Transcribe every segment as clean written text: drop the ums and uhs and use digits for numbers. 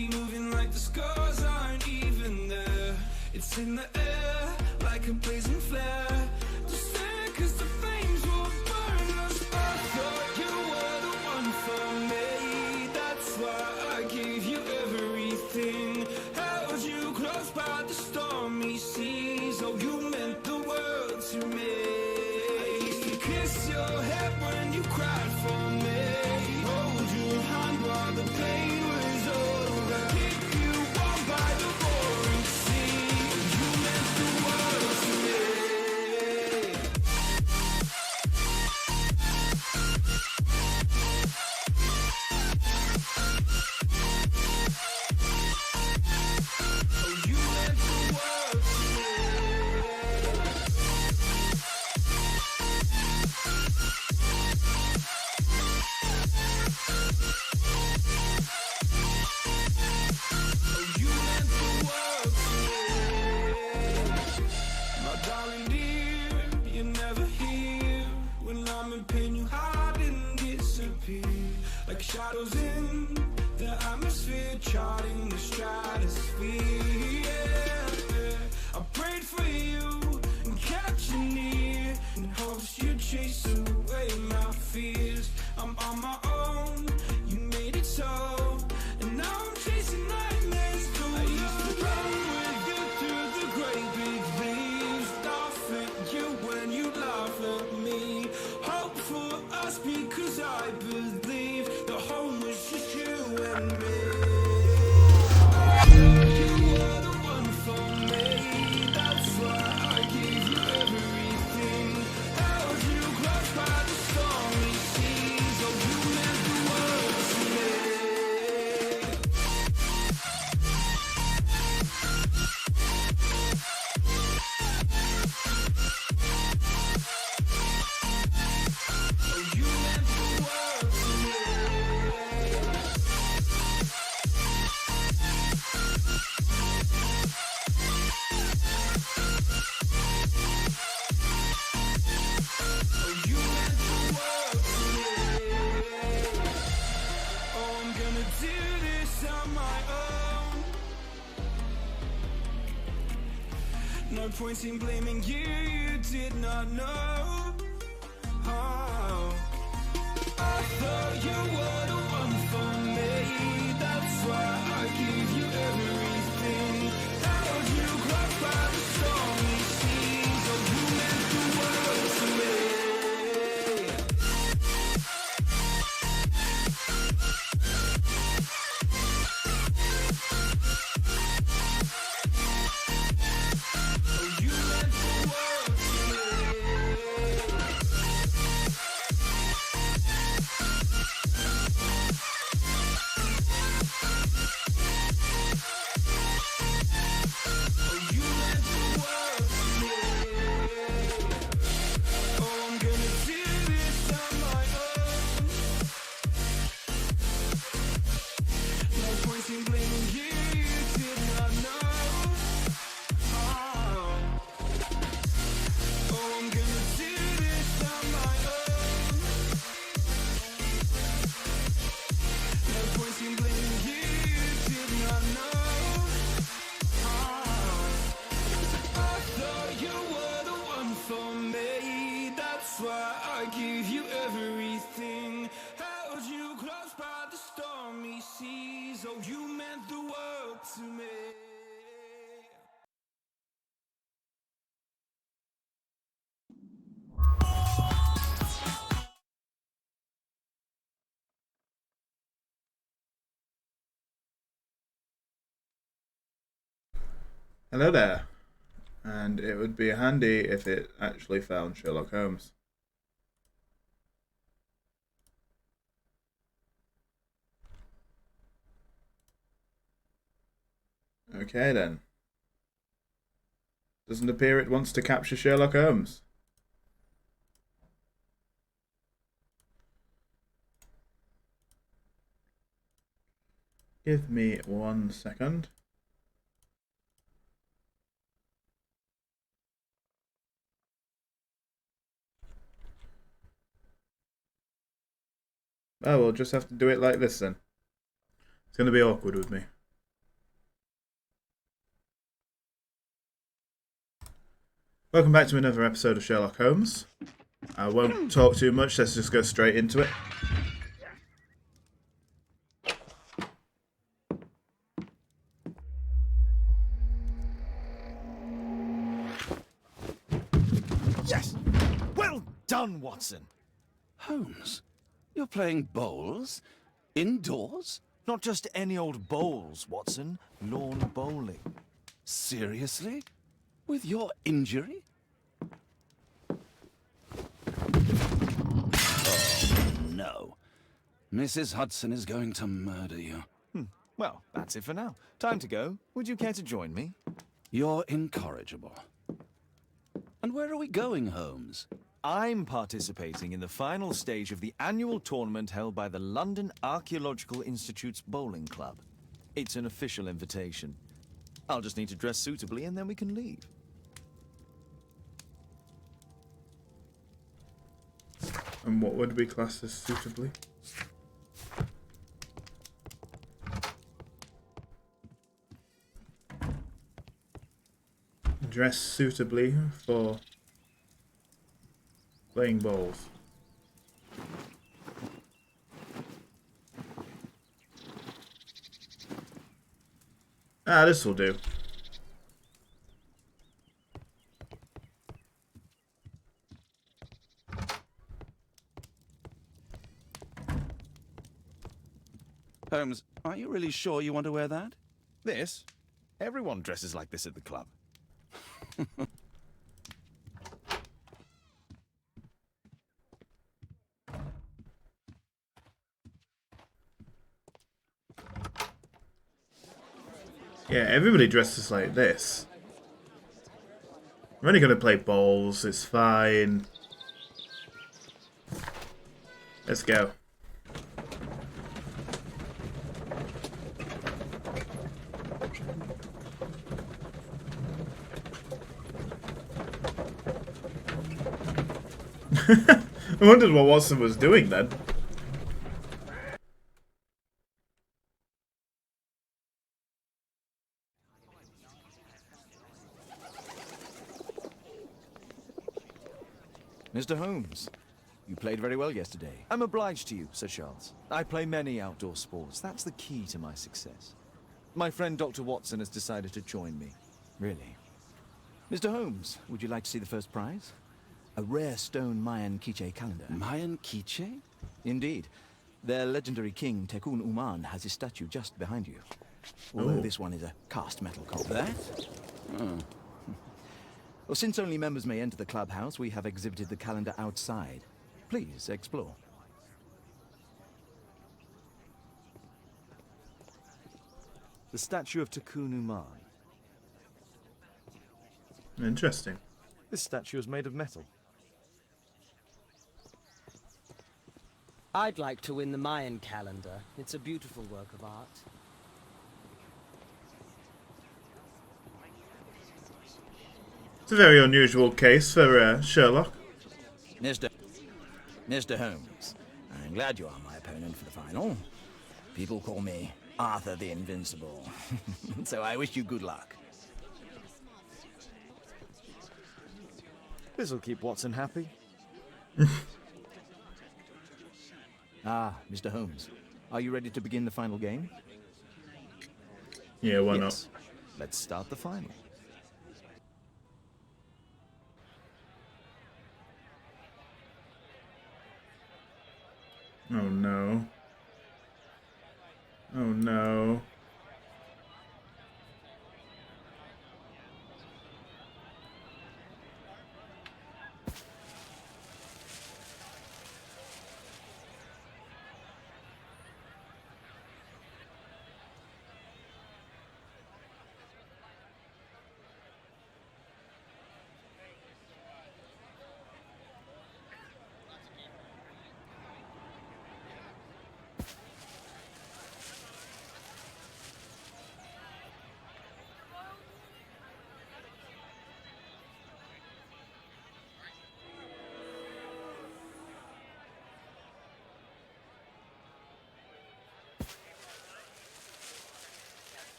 keep moving like the scars aren't even there. It's in the air like a blazing flare. Just stare 'cause the flames will burn us. I thought you were the one for me. That's why I gave you everything. Held you close by the stormy seas. Oh, you meant the world to me. I used to kiss your head when you cried for me. Hold your hand while the pain was over. Keep you warm by the roaring sea. You meant the world to me. Oh, you meant the world to me. Oh, you meant the world to me. My darling dear, you're never here. When I'm in pain, you hide and disappear. Like shadows in the atmosphere, charting the stratosphere. Yeah. I prayed for you and kept you near in hopes you'd chase away my fears. I'm on my own, you made it so. And now I'm chasing nightmares too. I used to run with you through the great big leaves. Laugh at you when you laugh at me. Hope for us because I believe the home was just you and me. You were the one for me. That's why I gave you everything. Held you close by the stormy seas. Oh, you meant the world to me. Oh, you meant the world to me. Oh, you meant the world to me. Oh, I'm gonna do this on my own. No point in blaming you, you did not know. Oh, I thought you were the one for me. That's why I gave you everything. Held you close by the stormy seas. Oh, you meant the world to me. Oh, you meant the world to me. Oh, you meant the world to me. Oh, I'm gonna do this on my own. No point in blaming you, you did not know. Oh, I'm gonna do this on my own. No point in blaming you, you did not know. I thought you were the one for me. That's why I gave you everything. Held you close by the stormy seas. Oh, you meant the world to me. Hello there, and it would be handy if it actually found Sherlock Holmes. Okay then. Doesn't appear it wants to capture Sherlock Holmes. Give me 1 second. Oh, we'll just have to do it like this then. It's going to be awkward with me. Welcome back to another episode of Sherlock Holmes. I won't talk too much, let's just go straight into it. Yes! Well done, Watson! Holmes, you're playing bowls? Indoors? Not just any old bowls, Watson. Lawn bowling. Seriously? With your injury? Oh, no. Mrs. Hudson is going to murder you. Well, that's it for now. Time to go. Would you care to join me? You're incorrigible. And where are we going, Holmes? I'm participating in the final stage of the annual tournament held by the London Archaeological Institute's bowling club. It's an official invitation. I'll just need to dress suitably and then we can leave. And what would we class as suitably? Dress suitably for playing bowls. This will do. Holmes, are you really sure you want to wear that? This? Everyone dresses like this at the club. Yeah, everybody dresses like this. I'm only going to play bowls, it's fine. Let's go. I wondered what Watson was doing then. Mr. Holmes, you played very well yesterday. I'm obliged to you, Sir Charles. I play many outdoor sports. That's the key to my success. My friend Dr. Watson has decided to join me. Really. Mr. Holmes, would you like to see the first prize? A rare stone Mayan Quiche calendar. Mayan Quiche? Indeed. Their legendary king, Tekun Uman, has his statue just behind you. Although this one is a cast metal copy. That? Oh. Well, since only members may enter the clubhouse, we have exhibited the calendar outside. Please, explore. The statue of Tekun Uman. Interesting. This statue is made of metal. I'd like to win the Mayan calendar. It's a beautiful work of art. It's a very unusual case for Sherlock. Mr. Holmes, I'm glad you are my opponent for the final. People call me Arthur the Invincible, so I wish you good luck. This'll keep Watson happy. Mr. Holmes, are you ready to begin the final game? Yeah, why Yes. Let's start the final. not? Oh no. Oh no.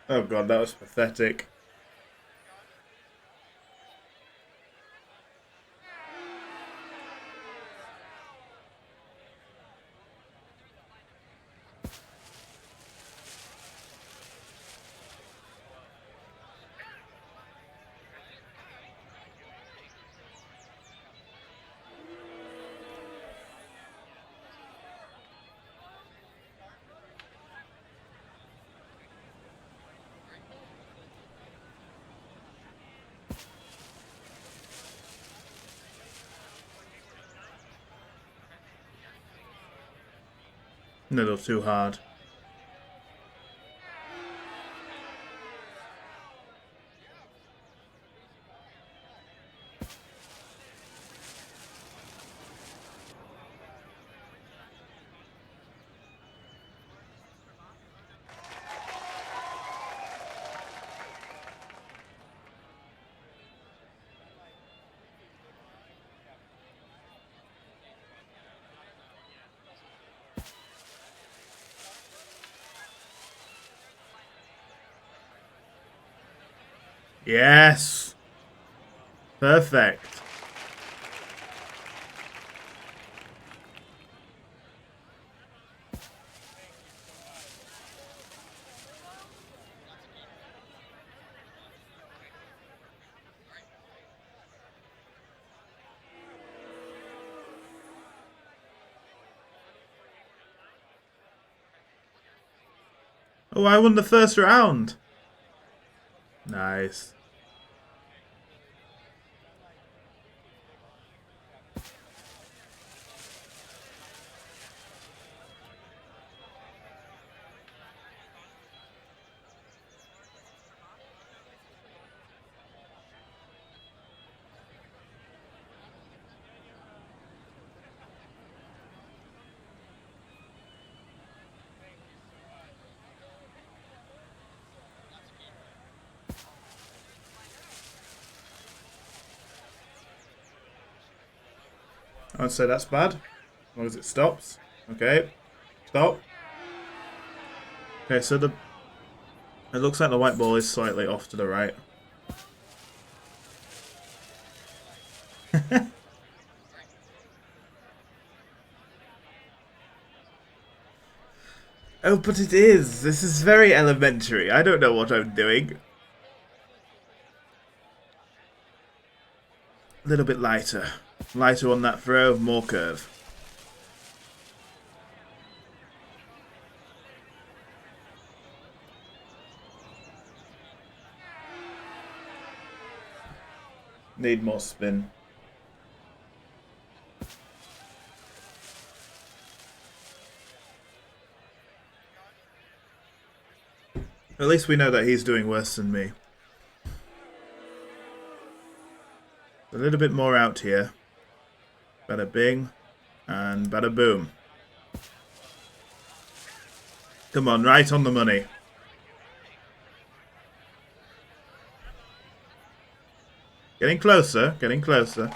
Oh god, that was pathetic. A little too hard. Yes! Perfect. Oh, I won the first round. Nice. I'd say that's bad. As long as it stops. Okay. Stop. Okay, so it looks like the white ball is slightly off to the right. Oh, but it is. This is very elementary. I don't know what I'm doing. A little bit lighter. Lighter on that throw, more curve. Need more spin. At least we know that he's doing worse than me. A little bit more out here. Bada bing and bada boom. Come on, right on the money. Getting closer, getting closer.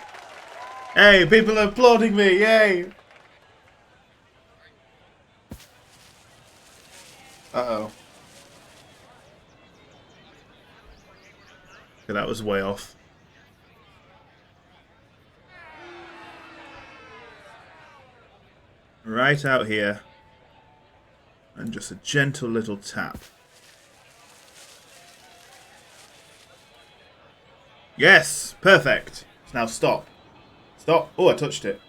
Hey, people are applauding me, yay! Uh-oh. Okay, that was way off. Right out here. And just a gentle little tap. Yes! Perfect! Now stop. Stop. Oh, I touched it.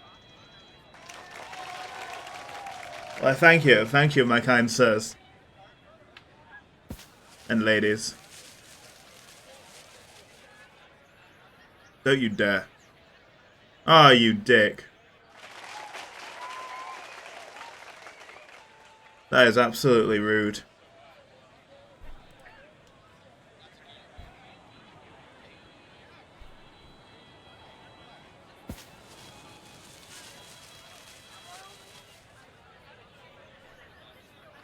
Well, thank you. Thank you, my kind sirs. And ladies. Don't you dare. Ah, oh, you dick. That is absolutely rude.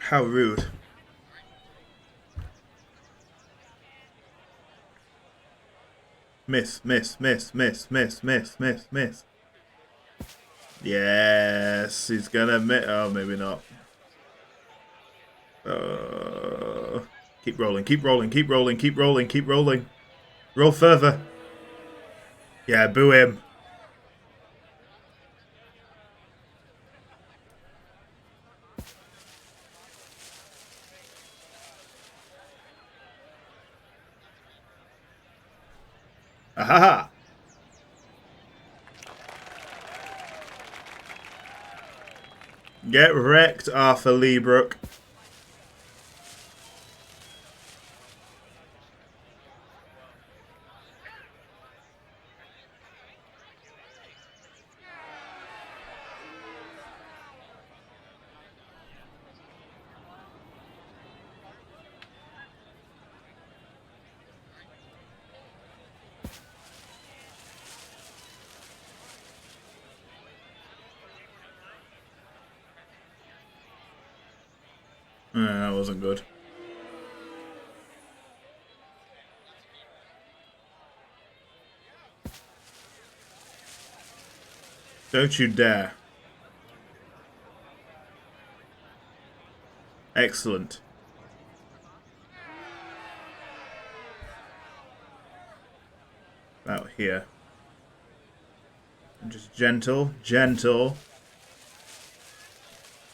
How rude. Miss, miss, miss, miss, miss, miss, miss, miss. Yes, he's gonna miss. Oh, maybe not. Keep rolling, keep rolling, keep rolling, keep rolling, keep rolling. Roll further. Yeah, boo him. Ahaha! Get wrecked, Arthur Leebrook. That wasn't good. Don't you dare. Excellent. Out here. Just gentle, gentle.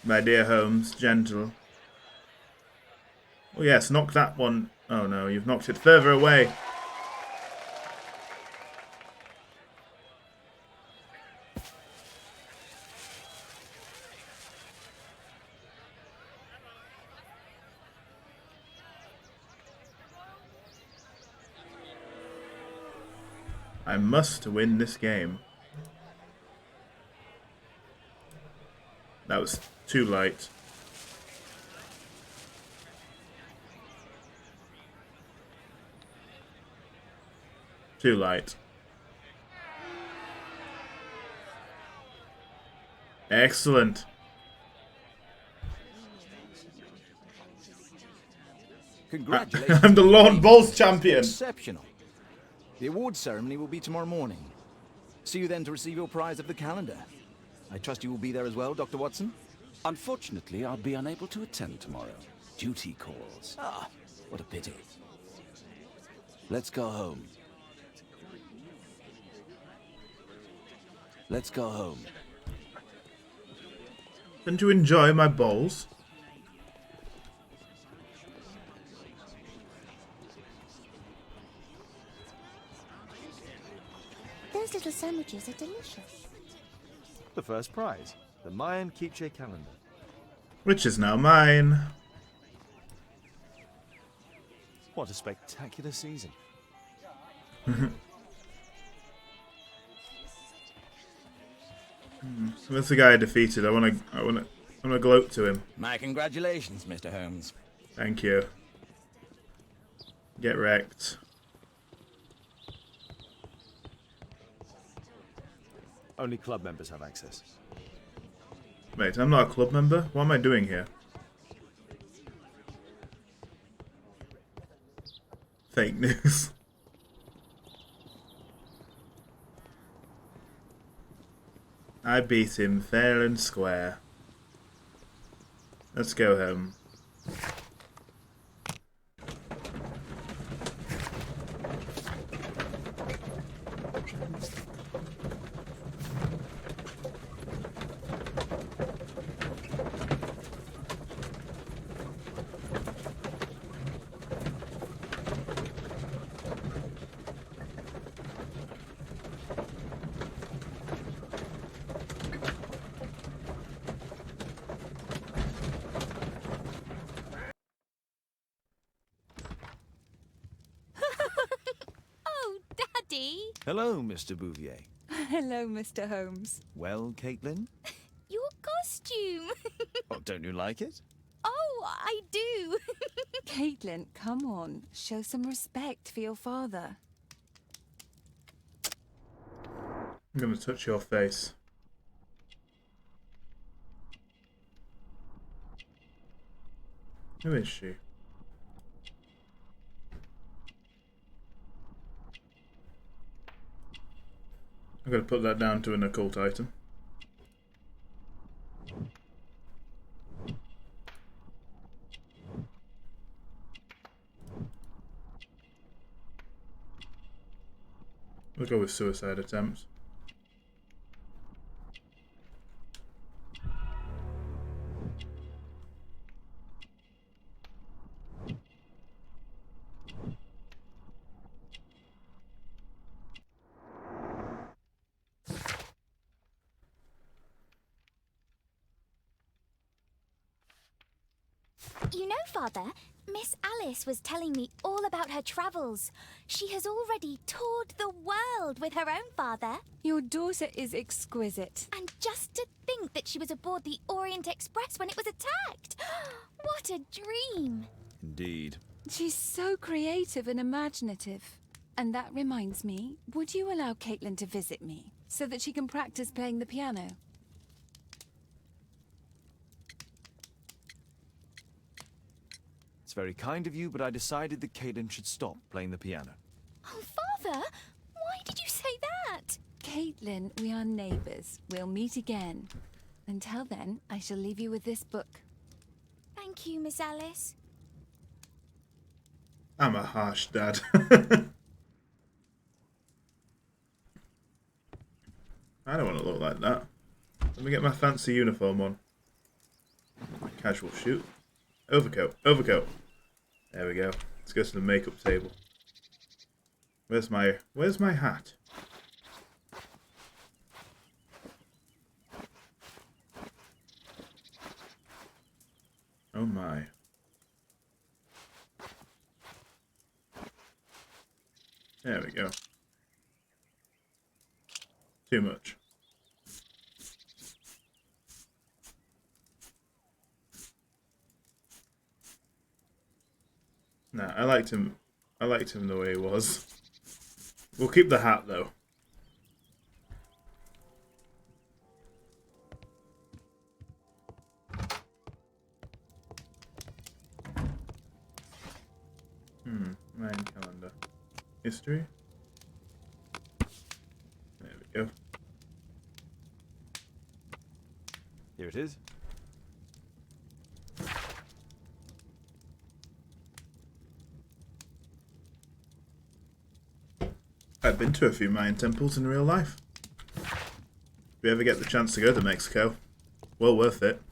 My dear Holmes, gentle. Oh yes, knock that one. Oh no, you've knocked it further away. I must win this game. That was too light. Too light. Excellent. Congratulations. I'm the Lawn Bowls champion. Exceptional. The awards ceremony will be tomorrow morning. See you then to receive your prize of the calendar. I trust you will be there as well, Dr. Watson? Unfortunately, I'll be unable to attend tomorrow. Duty calls. Ah, what a pity. Let's go home. Let's go home. And to enjoy my bowls. Those little sandwiches are delicious. The first prize, the Mayan Quiche calendar. Which is now mine. What a spectacular season. That's the guy I defeated. I wanna gloat to him. My congratulations, Mr. Holmes. Thank you. Get wrecked. Only club members have access. Wait, I'm not a club member? What am I doing here? Fake news. I beat him fair and square. Let's go home. Oh, Daddy! Hello, Mr. Bouvier. Hello, Mr. Holmes. Well, Caitlin? Your costume! Oh, don't you like it? Oh, I do! Caitlin, come on. Show some respect for your father. I'm gonna touch your face. Who is she? I'm gonna put that down to an occult item. We'll go with suicide attempts. You know, Father, Miss Alice was telling me all about her travels. She has already toured the world with her own father. Your daughter is exquisite. And just to think that she was aboard the Orient Express when it was attacked. What a dream. Indeed. She's so creative and imaginative. And that reminds me, would you allow Caitlin to visit me so that she can practice playing the piano? It's very kind of you, but I decided that Caitlin should stop playing the piano. Oh, Father, why did you say that? Caitlin, we are neighbours. We'll meet again. Until then, I shall leave you with this book. Thank you, Miss Alice. I'm a harsh dad. I don't want to look like that. Let me get my fancy uniform on. Casual shoot. Overcoat. Overcoat. There we go. Let's go to the makeup table. Where's my hat? Oh my. There we go. Too much. Nah, I liked him. I liked him the way he was. We'll keep the hat though. Main calendar. History. There we go. Here it is. I've been to a few Mayan temples in real life. If you ever get the chance to go to Mexico, well worth it.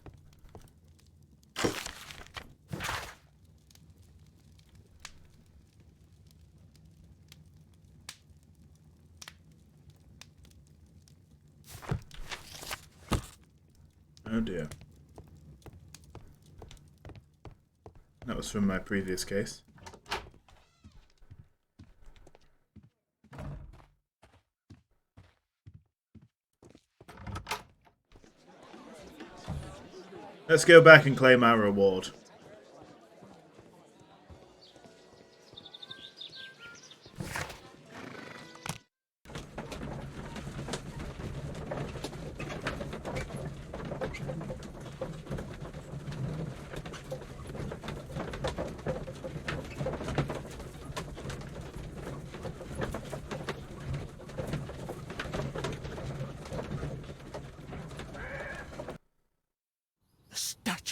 Oh dear. That was from my previous case. Let's go back and claim our reward.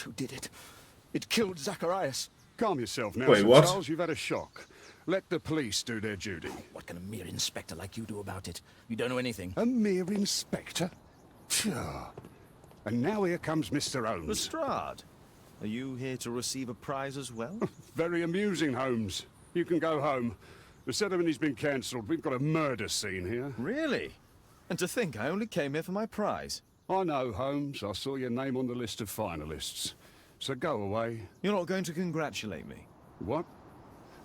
Who did it? It killed Zacharias. Calm yourself now, Wait, Sir what? Charles. You've had a shock. Let the police do their duty. What can a mere inspector like you do about it? You don't know anything. A mere inspector? Phew. And now here comes Mr. Holmes. Lestrade, are you here to receive a prize as well? Very amusing, Holmes. You can go home. The ceremony's been cancelled. We've got a murder scene here. Really? And to think I only came here for my prize. I know, Holmes. I saw your name on the list of finalists. So go away. You're not going to congratulate me? What?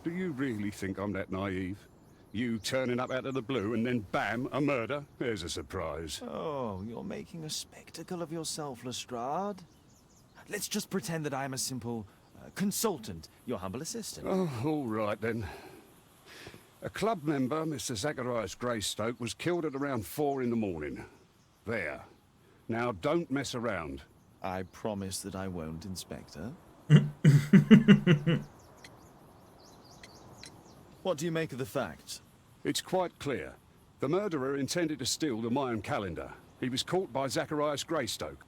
Do you really think I'm that naive? You turning up out of the blue and then bam, a murder? There's a surprise. Oh, you're making a spectacle of yourself, Lestrade. Let's just pretend that I'm a simple consultant, your humble assistant. Oh, all right then. A club member, Mr. Zacharias Greystoke, was killed at around 4 in the morning. There. Now, don't mess around. I promise that I won't, Inspector. What do you make of the facts? It's quite clear. The murderer intended to steal the Mayan calendar. He was caught by Zacharias Greystoke.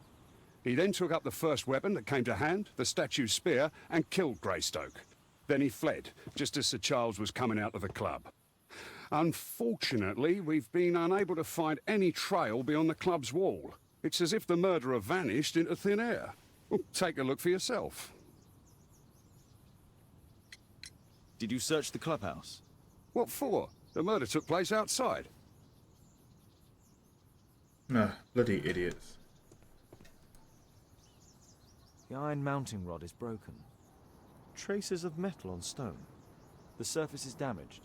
He then took up the first weapon that came to hand, the statue's spear, and killed Greystoke. Then he fled, just as Sir Charles was coming out of the club. Unfortunately, we've been unable to find any trail beyond the club's wall. It's as if the murderer vanished into thin air. Well, take a look for yourself. Did you search the clubhouse? What for? The murder took place outside. Nah, bloody idiots. The iron mounting rod is broken. Traces of metal on stone. The surface is damaged.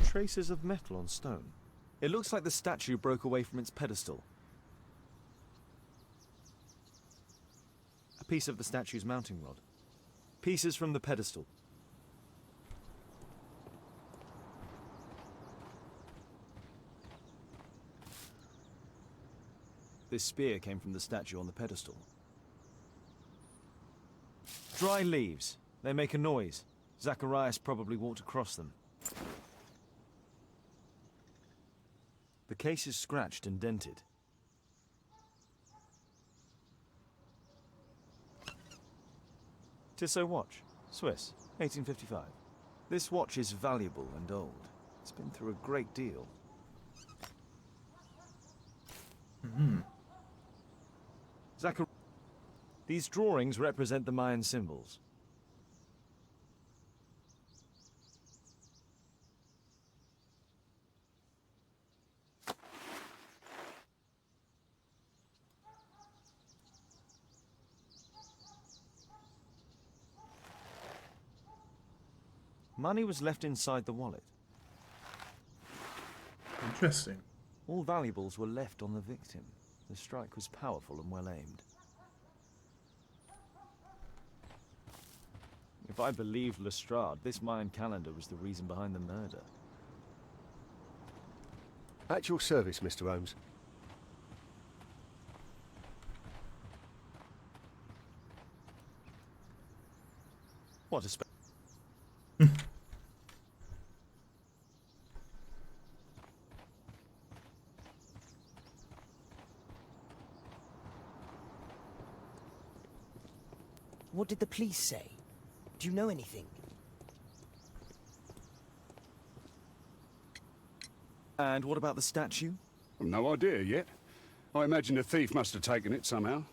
Traces of metal on stone. It looks like the statue broke away from its pedestal. A piece of the statue's mounting rod. Pieces from the pedestal. This spear came from the statue on the pedestal. Dry leaves. They make a noise. Zacharias probably walked across them. The case is scratched and dented. Tissot watch. Swiss. 1855. This watch is valuable and old. It's been through a great deal. These drawings represent the Mayan symbols. Money was left inside the wallet. Interesting. All valuables were left on the victim. The strike was powerful and well aimed. If I believed Lestrade, this Mayan calendar was the reason behind the murder. At your service, Mr. Holmes. What a What did the police say? Do you know anything? And what about the statue? No idea yet. I imagine the thief must have taken it somehow.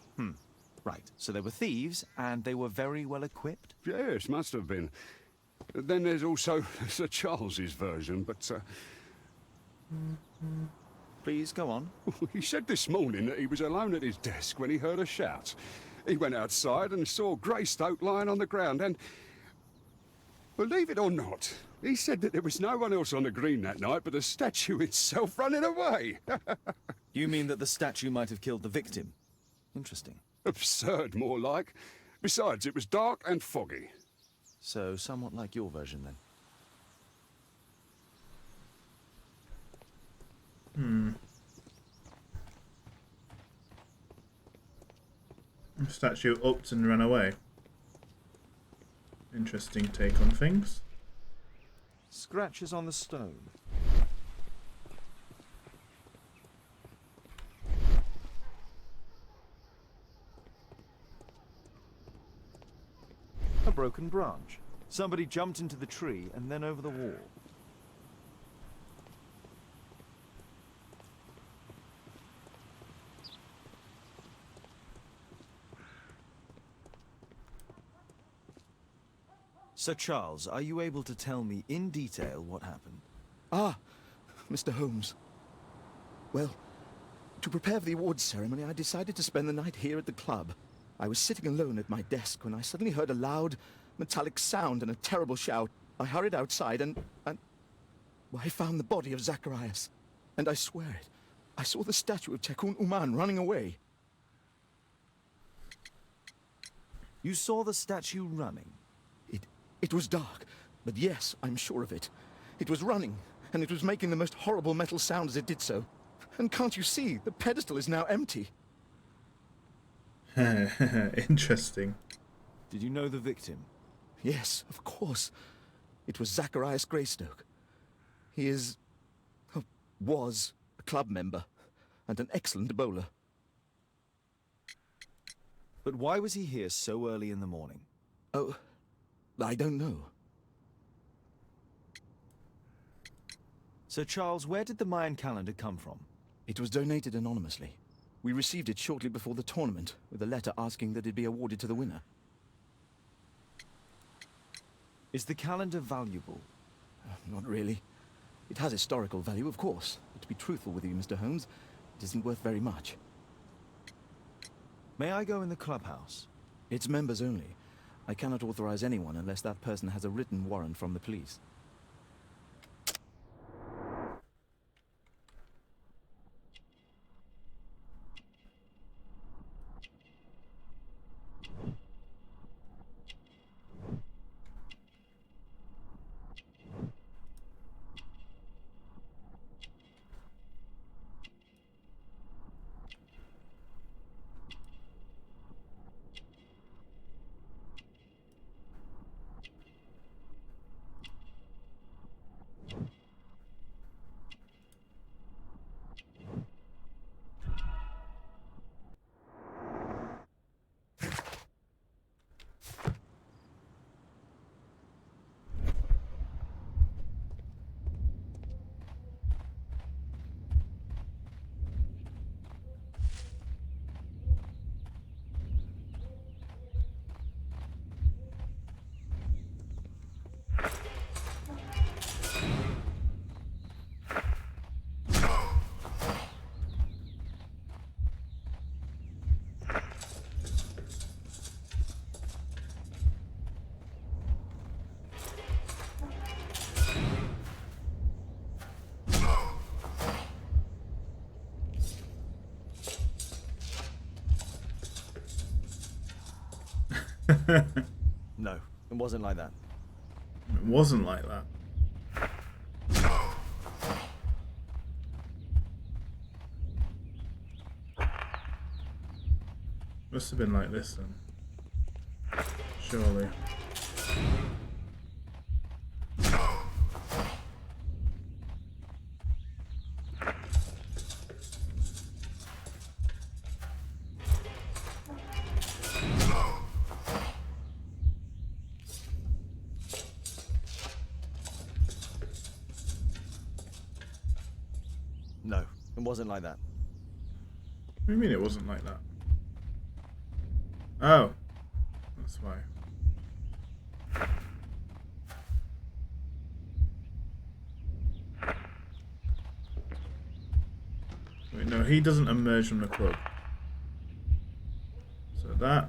Right, so they were thieves, and they were very well equipped? Yes, must have been. Then there's also Sir Charles's version, but Please, go on. he said this morning that he was alone at his desk when he heard a shout. He went outside and saw Greystoke lying on the ground and, believe it or not, he said that there was no one else on the green that night but the statue itself running away. You mean that the statue might have killed the victim? Interesting. Absurd, more like. Besides, it was dark and foggy. So, somewhat like your version, then. The statue upped and ran away. Interesting take on things. Scratches on the stone. A broken branch. Somebody jumped into the tree and then over the wall. Sir Charles, are you able to tell me in detail what happened? Ah, Mr. Holmes. Well, to prepare for the awards ceremony, I decided to spend the night here at the club. I was sitting alone at my desk when I suddenly heard a loud, metallic sound and a terrible shout. I hurried outside and well, I found the body of Zacharias. And I swear it, I saw the statue of Tekun Uman running away. You saw the statue running? It was dark, but yes, I'm sure of it. It was running, and it was making the most horrible metal sound as it did so. And can't you see, the pedestal is now empty. Interesting. Did you know the victim? Yes, of course. It was Zacharias Greystoke. He was a club member, and an excellent bowler. But why was he here so early in the morning? Oh, I don't know. Sir Charles, where did the Mayan calendar come from? It was donated anonymously. We received it shortly before the tournament, with a letter asking that it be awarded to the winner. Is the calendar valuable? Not really. It has historical value, of course. But to be truthful with you, Mr. Holmes, it isn't worth very much. May I go in the clubhouse? It's members only. I cannot authorize anyone unless that person has a written warrant from the police. No, it wasn't like that. It wasn't like that. Must have been like this then. Surely. No, it wasn't like that. What do you mean it wasn't like that? Oh. That's why. Wait, no, he doesn't emerge from the club. So that,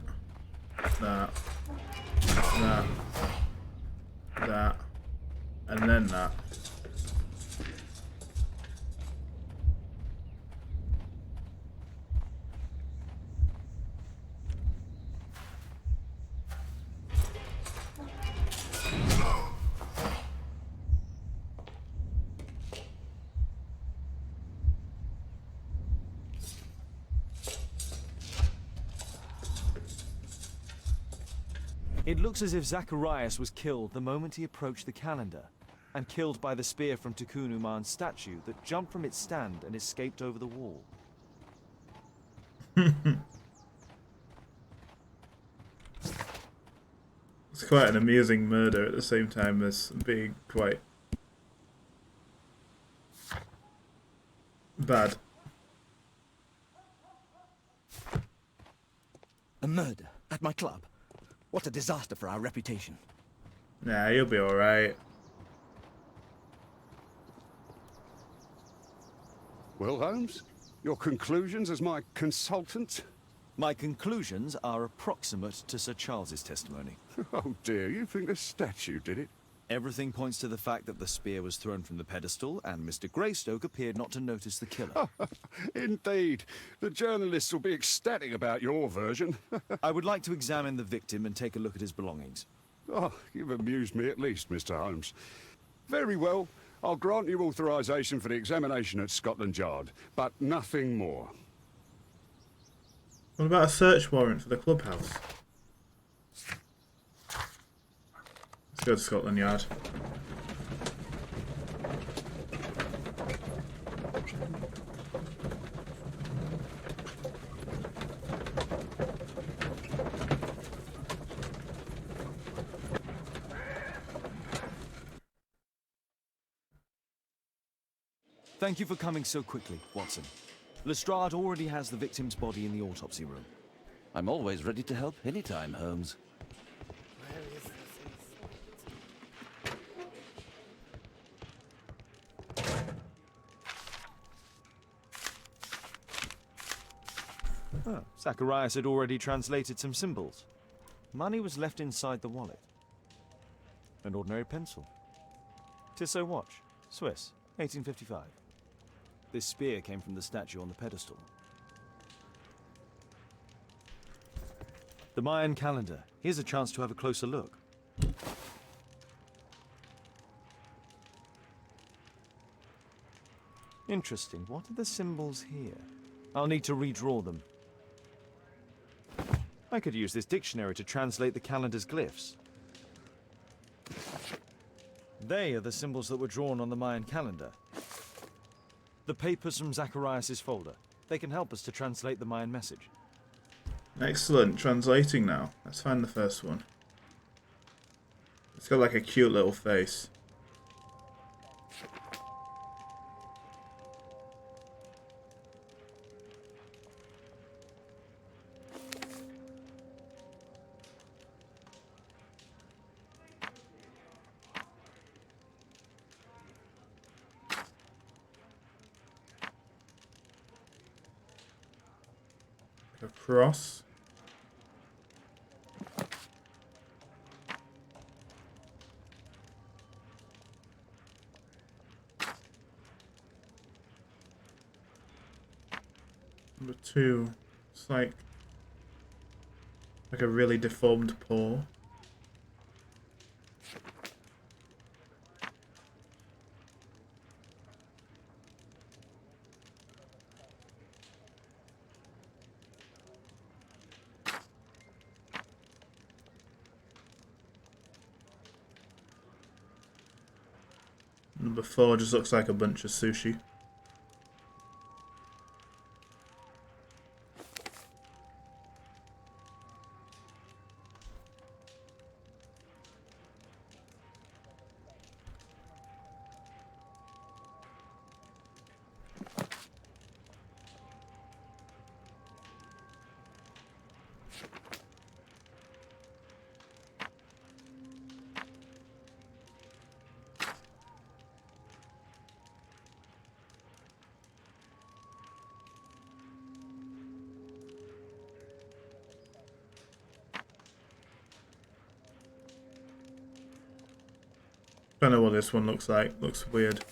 and then that. It looks as if Zacharias was killed the moment he approached the calendar, and killed by the spear from Tikkun Uman's statue that jumped from its stand and escaped over the wall. It's quite an amusing murder at the same time as being quite bad. A murder at my club? What a disaster for our reputation. Nah, you'll be alright. Well, Holmes, your conclusions as my consultant? My conclusions are approximate to Sir Charles's testimony. Oh dear, you think the statue did it? Everything points to the fact that the spear was thrown from the pedestal, and Mr. Greystoke appeared not to notice the killer. Indeed. The journalists will be ecstatic about your version. I would like to examine the victim and take a look at his belongings. Oh, you've amused me at least, Mr. Holmes. Very well. I'll grant you authorization for the examination at Scotland Yard, but nothing more. What about a search warrant for the clubhouse? Let's go to Scotland Yard. Thank you for coming so quickly, Watson. Lestrade already has the victim's body in the autopsy room. I'm always ready to help anytime, Holmes. Oh, Zacharias had already translated some symbols. Money was left inside the wallet. An ordinary pencil. Tissot watch, Swiss, 1855. This spear came from the statue on the pedestal. The Mayan calendar. Here's a chance to have a closer look. Interesting. What are the symbols here? I'll need to redraw them. I could use this dictionary to translate the calendar's glyphs. They are the symbols that were drawn on the Mayan calendar. The papers from Zacharias' folder. They can help us to translate the Mayan message. Excellent, translating now. Let's find the first one. It's got like a cute little face. A cross. Number 2, it's like a really deformed paw. Number 4 just looks like a bunch of sushi. Don't know what this one looks like. Looks weird.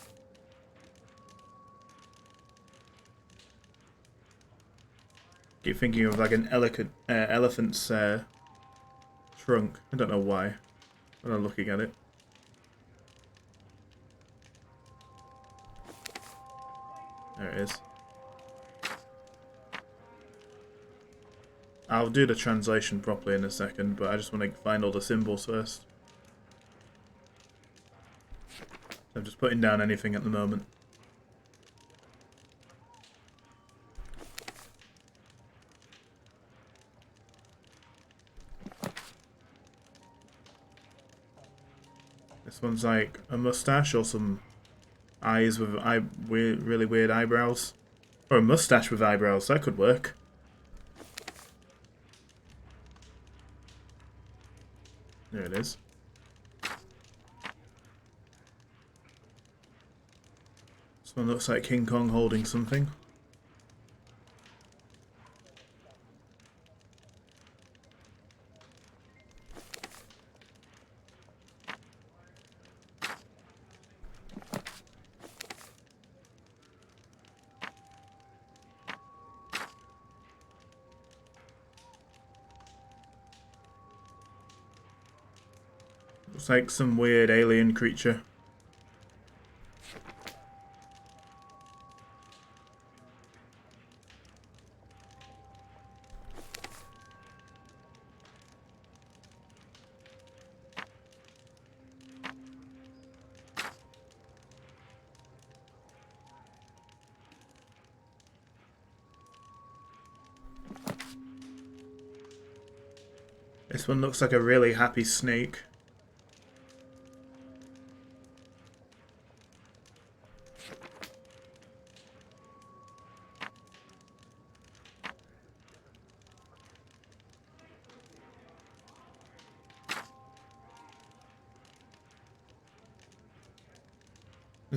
Keep thinking of like an elephant's trunk. I don't know why. When I'm looking at it. There it is. I'll do the translation properly in a second, but I just want to find all the symbols first. I'm just putting down anything at the moment. This one's like a mustache or some eyes with really weird eyebrows. Or a mustache with eyebrows, that could work. There it is. This one looks like King Kong holding something. Looks like some weird alien creature. This one looks like a really happy snake.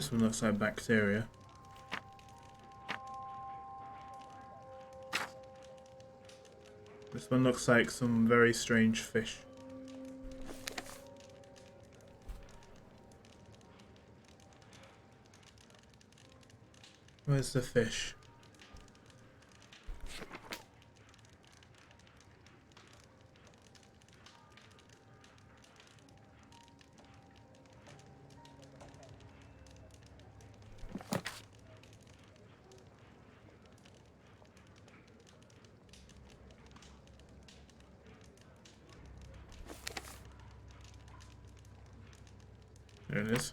This one looks like bacteria. This one looks like some very strange fish. Where's the fish? There it is.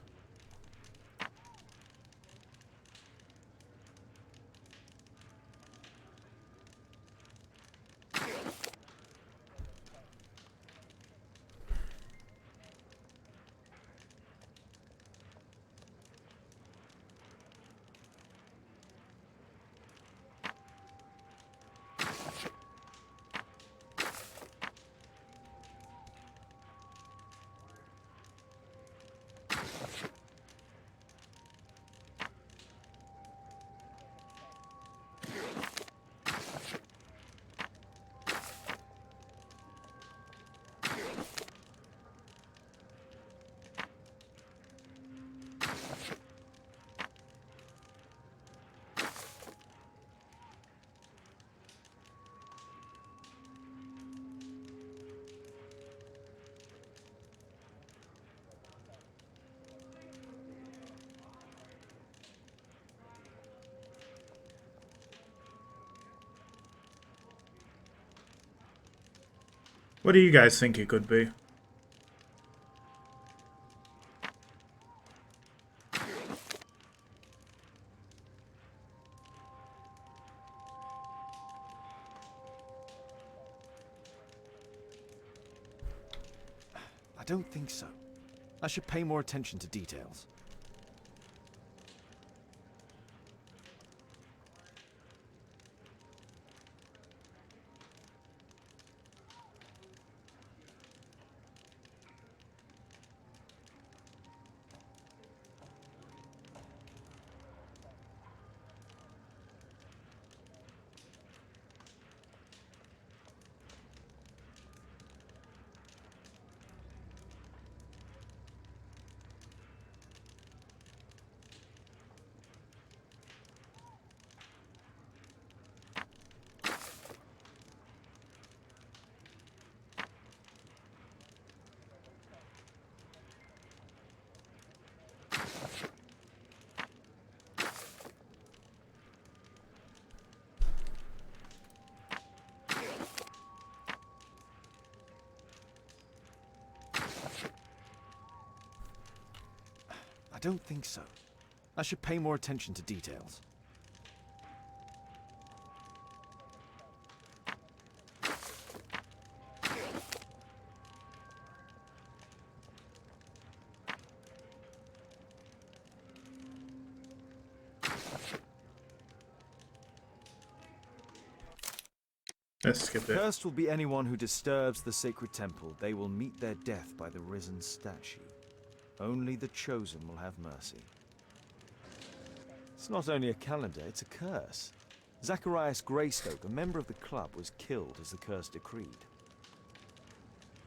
What do you guys think it could be? I don't think so. I should pay more attention to details. I don't think so. I should pay more attention to details. Let's skip it. Cursed will be anyone who disturbs the sacred temple. They will meet their death by the risen statue. Only the chosen will have mercy. It's not only a calendar, it's a curse. Zacharias Greystoke, a member of the club, was killed as the curse decreed.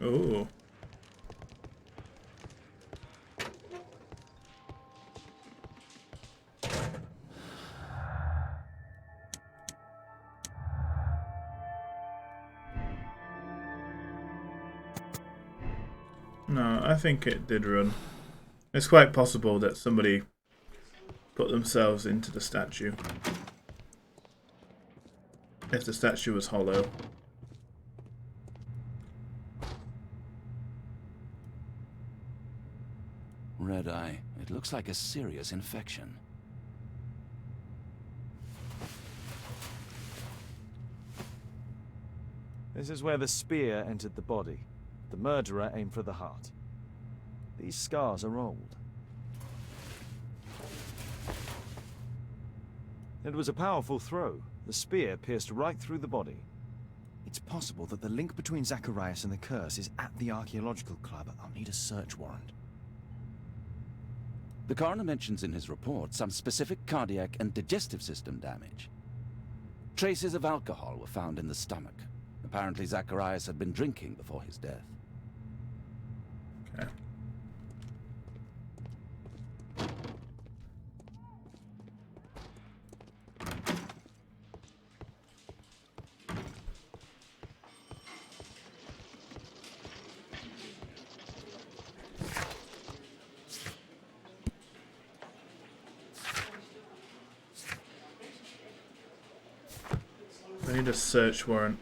Oh. No, I think it did run. It's quite possible that somebody put themselves into the statue. If the statue was hollow. Red eye. It looks like a serious infection. This is where the spear entered the body. The murderer aimed for the heart. These scars are old. It was a powerful throw. The spear pierced right through the body. It's possible that the link between Zacharias and the curse is at the archaeological club. I'll need a search warrant. The coroner mentions in his report some specific cardiac and digestive system damage. Traces of alcohol were found in the stomach. Apparently Zacharias had been drinking before his death. Okay. I need a search warrant.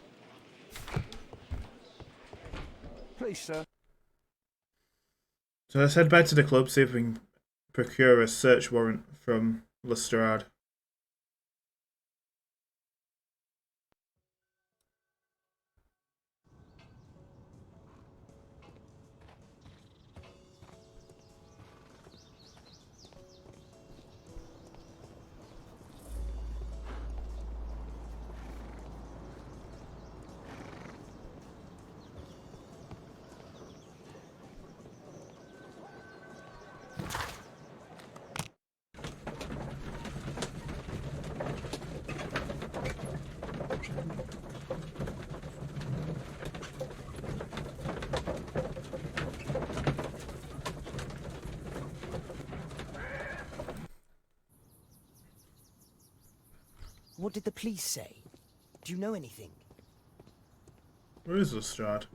Please, sir. So let's head back to the club, see if we can procure a search warrant from Lestrade. What did the police say? Do you know anything? Where is Lestrade?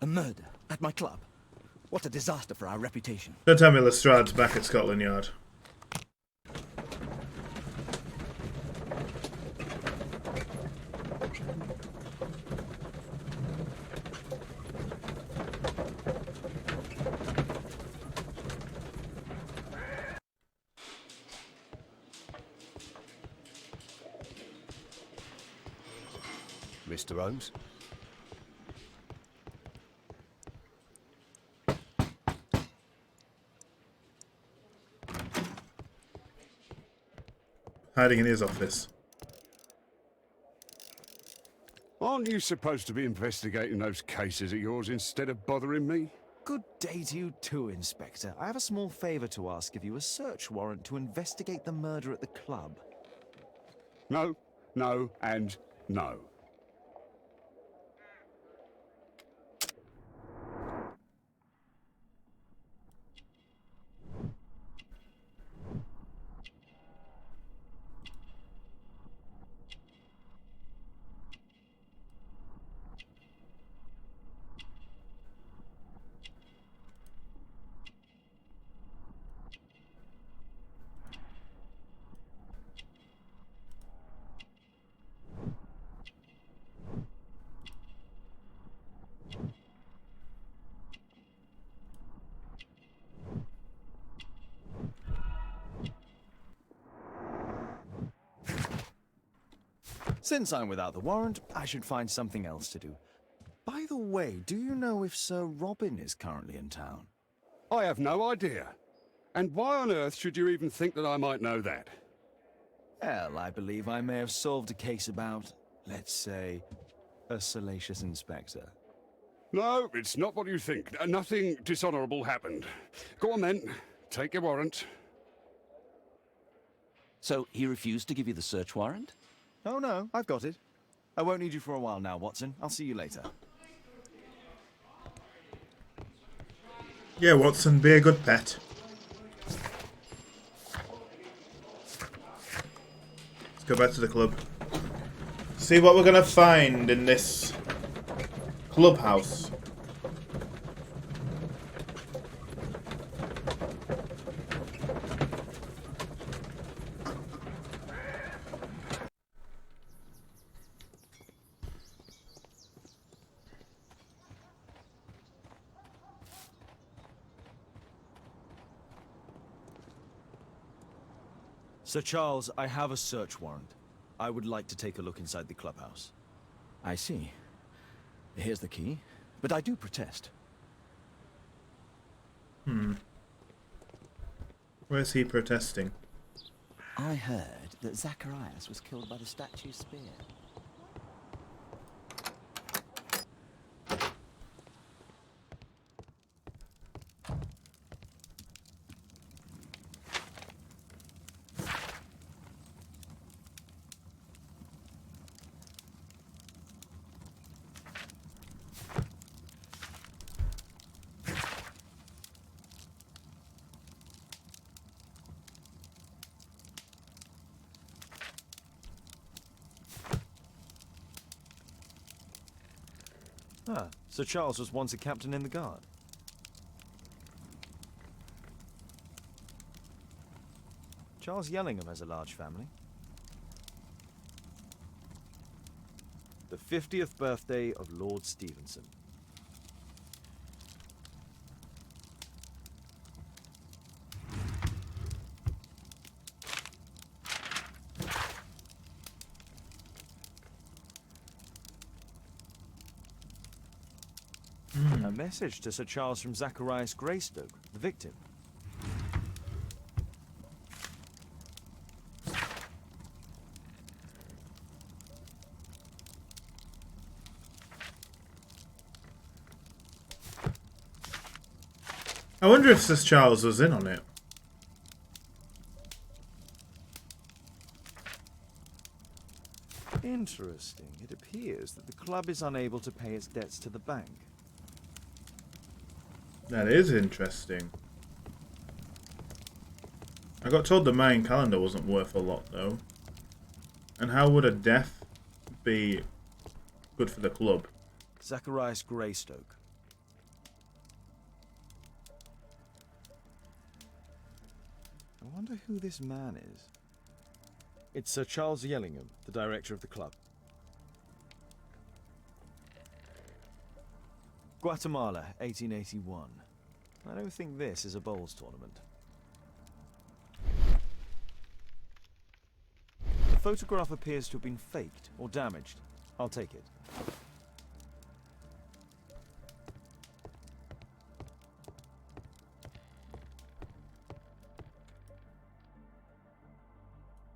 A murder at my club. What a disaster for our reputation. Don't tell me Lestrade's back at Scotland Yard. Mr. Holmes? Hiding in his office. Aren't you supposed to be investigating those cases of yours instead of bothering me? Good day to you too, Inspector. I have a small favor to ask of you, a search warrant to investigate the murder at the club. No, no, and no. Since I'm without the warrant, I should find something else to do. By the way, do you know if Sir Robin is currently in town? I have no idea. And why on earth should you even think that I might know that? Well, I believe I may have solved a case about, let's say, a salacious inspector. No, it's not what you think. Nothing dishonourable happened. Go on then. Take your warrant. So he refused to give you the search warrant? Oh no, I've got it. I won't need you for a while now, Watson. I'll see you later. Yeah, Watson, be a good pet. Let's go back to the club. See what we're gonna find in this clubhouse. Sir Charles, I have a search warrant. I would like to take a look inside the clubhouse. I see. Here's the key, but I do protest. Where's he protesting? I heard that Zacharias was killed by the statue spear. Ah, Sir Charles was once a captain in the guard. Charles Yellingham has a large family. The 50th birthday of Lord Stevenson. A message to Sir Charles from Zacharias Greystoke, the victim. I wonder if Sir Charles was in on it. Interesting. It appears that the club is unable to pay its debts to the bank. That is interesting. I got told the Mayan calendar wasn't worth a lot, though. And how would a death be good for the club? Zacharias Greystoke. I wonder who this man is. It's Sir Charles Yellingham, the director of the club. Guatemala, 1881. I don't think this is a bowls tournament. The photograph appears to have been faked or damaged. I'll take it.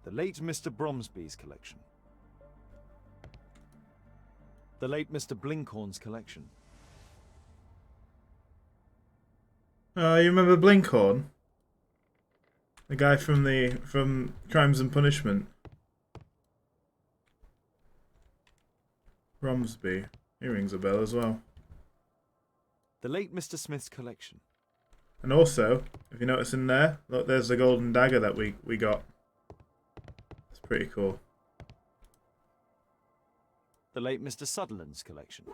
The late Mr. Bromsby's collection. The late Mr. Blinkhorn's collection. You remember Blinkhorn? The guy from Crimes and Punishment. Bromsby. He rings a bell as well. The late Mr. Smith's collection. And also, if you notice in there, look, there's the golden dagger that we got. It's pretty cool. The late Mr. Sutherland's collection.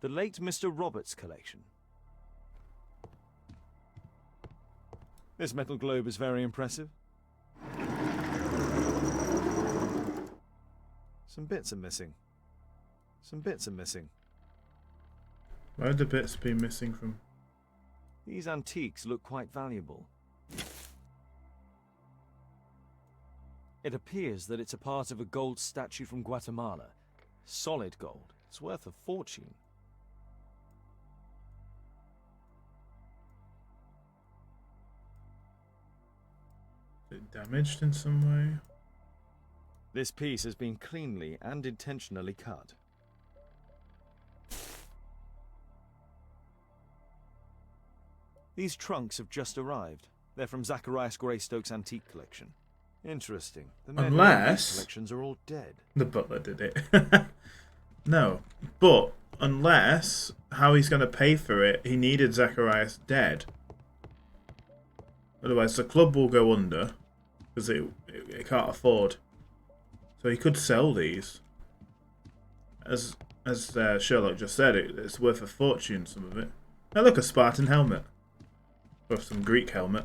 The late Mr. Roberts' collection. This metal globe is very impressive. Some bits are missing. Some bits are missing. Why would the bits be missing from? These antiques look quite valuable. It appears that it's a part of a gold statue from Guatemala. Solid gold. It's worth a fortune. Is it damaged in some way? This piece has been cleanly and intentionally cut. These trunks have just arrived. They're from Zacharias Greystoke's antique collection. Interesting. The men who own these collections are all dead. The butler did it. No, but unless how he's going to pay for it, he needed Zacharias dead. Otherwise, the club will go under because it can't afford. So he could sell these. As Sherlock just said, it's worth a fortune, some of it. Now look, a Spartan helmet. Or some Greek helmet.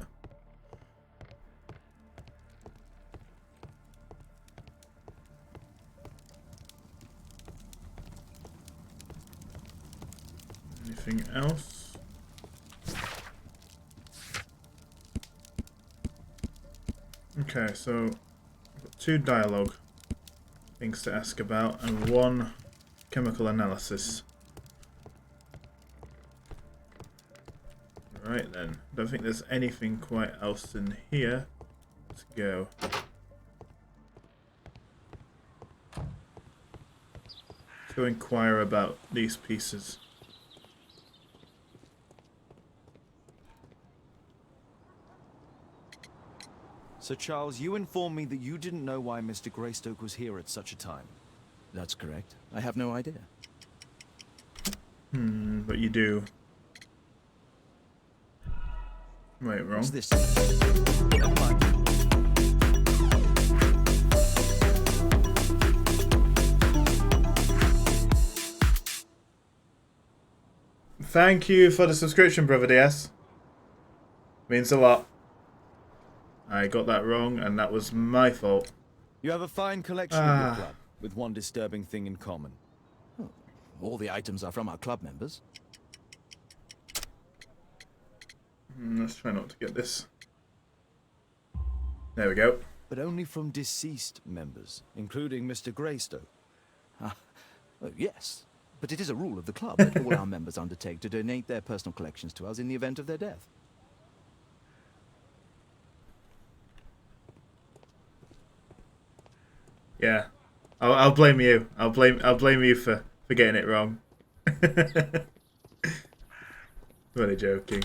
Anything else? Okay, so I've got 2 dialogue things to ask about and 1 chemical analysis. Right then, don't think there's anything quite else in here. Let's go. Let's go inquire about these pieces. Sir Charles, you informed me that you didn't know why Mr. Greystoke was here at such a time. That's correct. I have no idea. But you do. Wait, wrong. What's this? Never mind. Thank you for the subscription, Brother DS. Means a lot. I got that wrong, and that was my fault. You have a fine collection at your club, with one disturbing thing in common. Oh, all the items are from our club members. Let's try not to get this. There we go. But only from deceased members, including Mr. Greystoke. Oh, yes, but it is a rule of the club that all our members undertake to donate their personal collections to us in the event of their death. Yeah, I'll blame you. I'll blame you for getting it wrong. Really joking.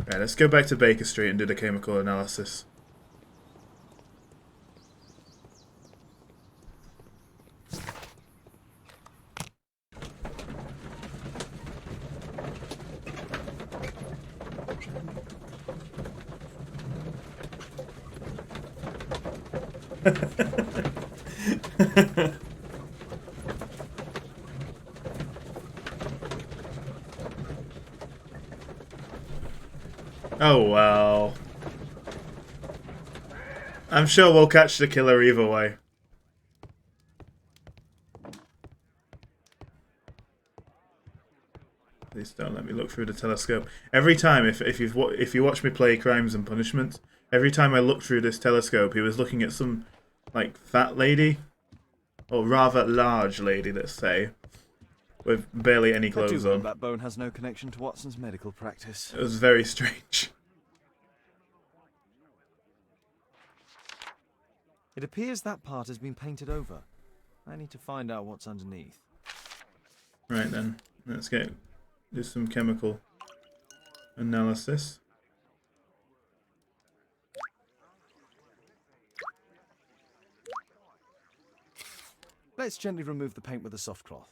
Right, let's go back to Baker Street and do the chemical analysis. Oh well. I'm sure we'll catch the killer either way. Please don't let me look through the telescope. Every time, if you watch me play Crimes and Punishment, every time I look through this telescope, he was looking at some like fat lady, or rather large lady, let's say, with barely any clothes on. That bone has no connection to Watson's medical practice. It was very strange. It appears that part has been painted over. I need to find out what's underneath. Right then, let's do some chemical analysis. Let's gently remove the paint with a soft cloth.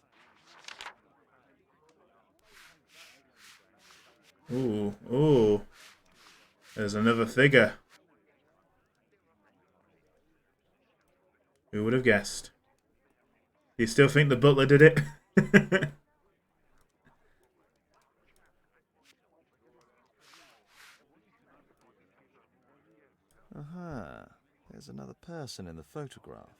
Ooh, ooh. There's another figure. Who would have guessed? Do you still think the butler did it? Aha. There's another person in the photograph.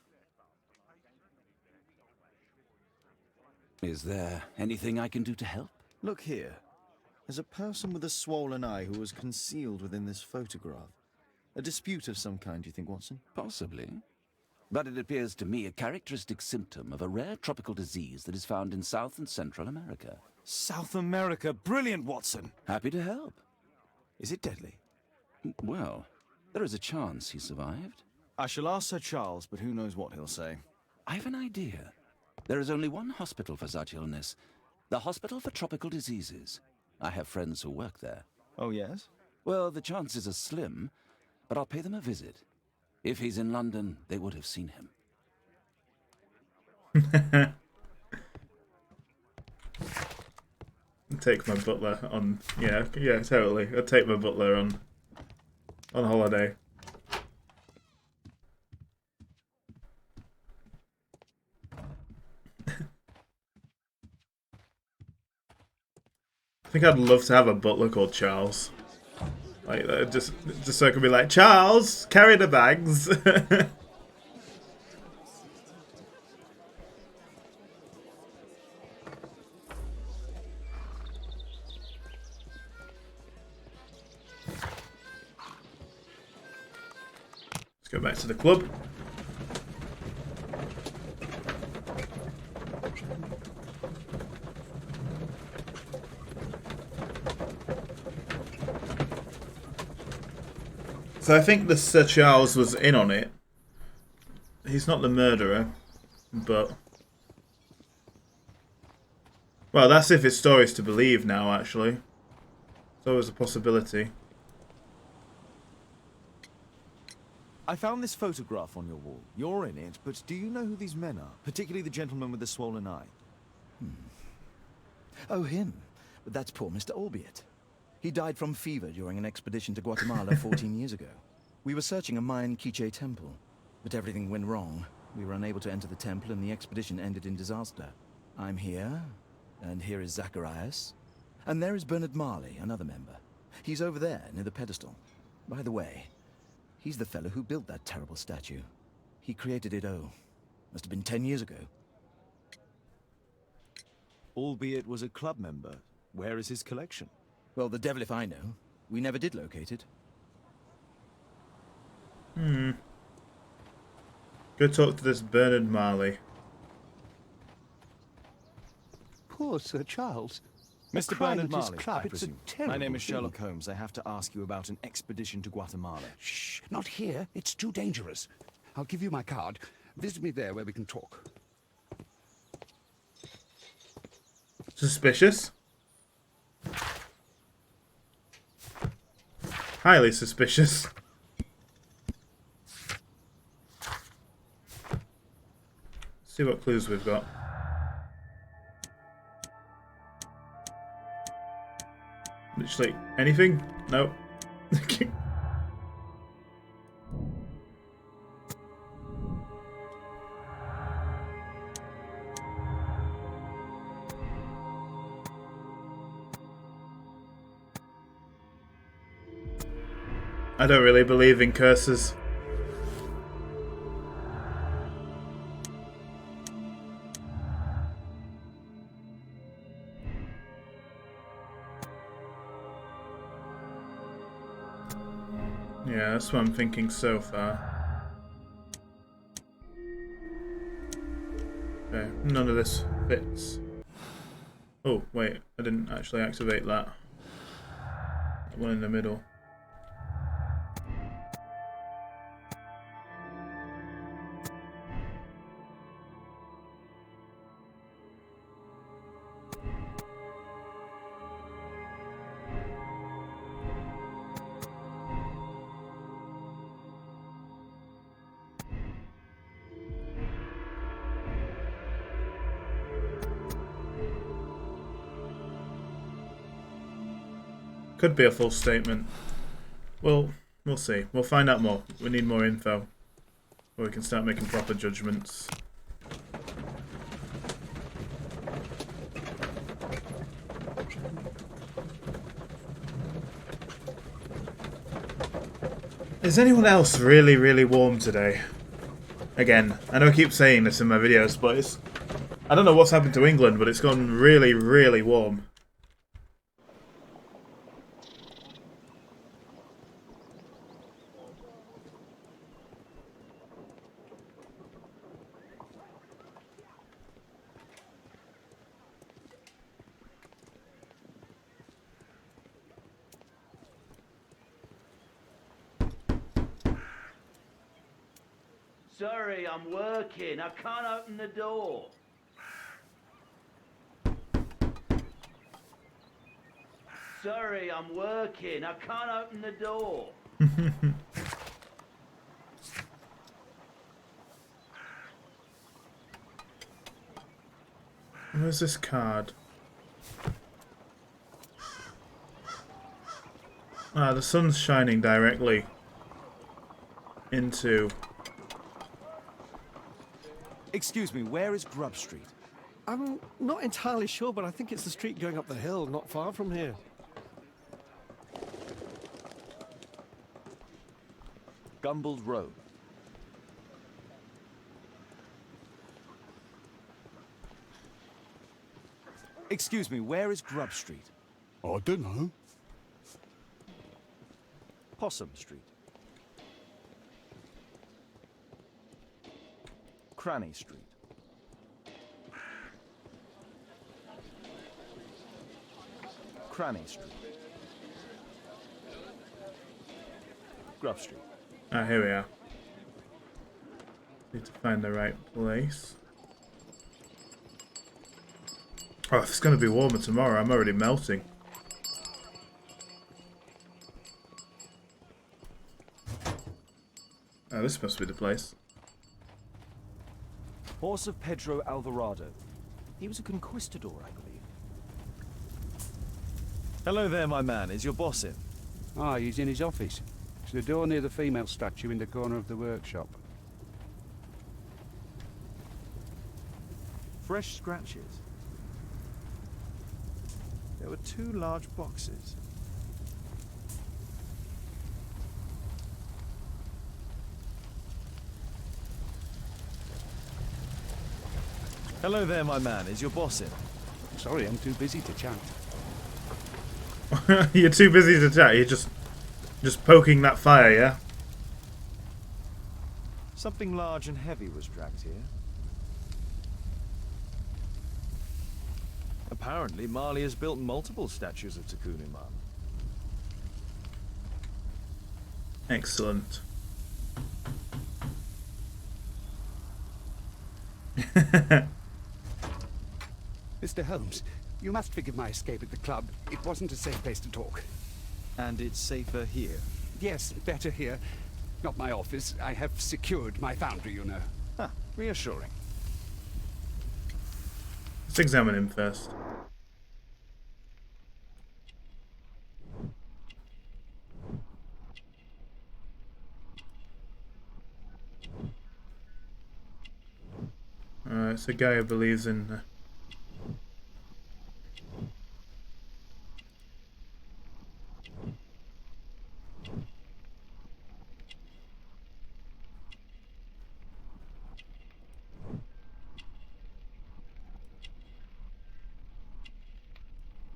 Is there anything I can do to help? Look here. There's a person with a swollen eye who was concealed within this photograph. A dispute of some kind, do you think, Watson? Possibly. But it appears to me a characteristic symptom of a rare tropical disease that is found in South and Central America. South America! Brilliant, Watson! Happy to help. Is it deadly? Well, there is a chance he survived. I shall ask Sir Charles, but who knows what he'll say. I have an idea. There is only one hospital for such illness. The Hospital for Tropical Diseases. I have friends who work there. Oh, yes? Well, the chances are slim, but I'll pay them a visit. If he's in London, they would have seen him. Take my butler on... Yeah, totally. I'd take my butler on holiday. I think I'd love to have a butler called Charles. Like, just so I could be like, Charles, carry the bags. Let's go back to the club. So I think the Sir Charles was in on it. He's not the murderer, but... Well, that's if his story's to believe now, actually. It's always a possibility. I found this photograph on your wall. You're in it, but do you know who these men are? Particularly the gentleman with the swollen eye. Oh, him. But that's poor Mr. Albiot. He died from fever during an expedition to Guatemala 14 years ago. We were searching a Mayan Quiche temple, but everything went wrong. We were unable to enter the temple and the expedition ended in disaster. I'm here, and here is Zacharias. And there is Bernard Marley, another member. He's over there, near the pedestal. By the way, he's the fellow who built that terrible statue. He created it, must have been 10 years ago. Albeit was a club member. Where is his collection? Well, the devil if I know. We never did locate it. Go talk to this Bernard Marley. Poor Sir Charles. Mr. Crying Bernard at his Marley, club, I it's a presume. terrible My name is thing. Sherlock Holmes. I have to ask you about an expedition to Guatemala. Shh, not here. It's too dangerous. I'll give you my card. Visit me there where we can talk. Suspicious? Highly suspicious. See what clues we've got. Literally anything? Nope. I don't really believe in curses. Yeah, that's what I'm thinking so far. Okay, none of this fits. Oh, wait, I didn't actually activate that. That one in the middle. Could be a false statement. Well, we'll see. We'll find out more. We need more info. Or we can start making proper judgments. Is anyone else really, really warm today? Again, I know I keep saying this in my videos, but it's... I don't know what's happened to England, but it's gone really, really warm. Sorry, I'm working. I can't open the door. Sorry, I'm working. I can't open the door. Where's this card? Ah, the sun's shining directly into... Excuse me, where is Grub Street? I'm not entirely sure, but I think it's the street going up the hill, not far from here. Gumbold Road. Excuse me, where is Grub Street? I don't know. Possum Street. Cranny Street. Cranny Street. Grub Street. Ah, here we are. Need to find the right place. Oh, it's going to be warmer tomorrow. I'm already melting. Oh, this must be the place. Horse of Pedro Alvarado. He was a conquistador, I believe. Hello there, my man. Is your boss in? Ah, he's in his office. It's the door near the female statue in the corner of the workshop. Fresh scratches. There were 2 large boxes. Hello there, my man. Is your boss in? Sorry, I'm too busy to chat. You're too busy to chat. You're just poking that fire, yeah? Something large and heavy was dragged here. Apparently, Marley has built multiple statues of Takunuman. Excellent. Mr. Holmes, you must forgive my escape at the club. It wasn't a safe place to talk. And it's safer here. Yes, better here. Not my office. I have secured my foundry, you know. Huh, reassuring. Let's examine him first. It's a guy who believes in...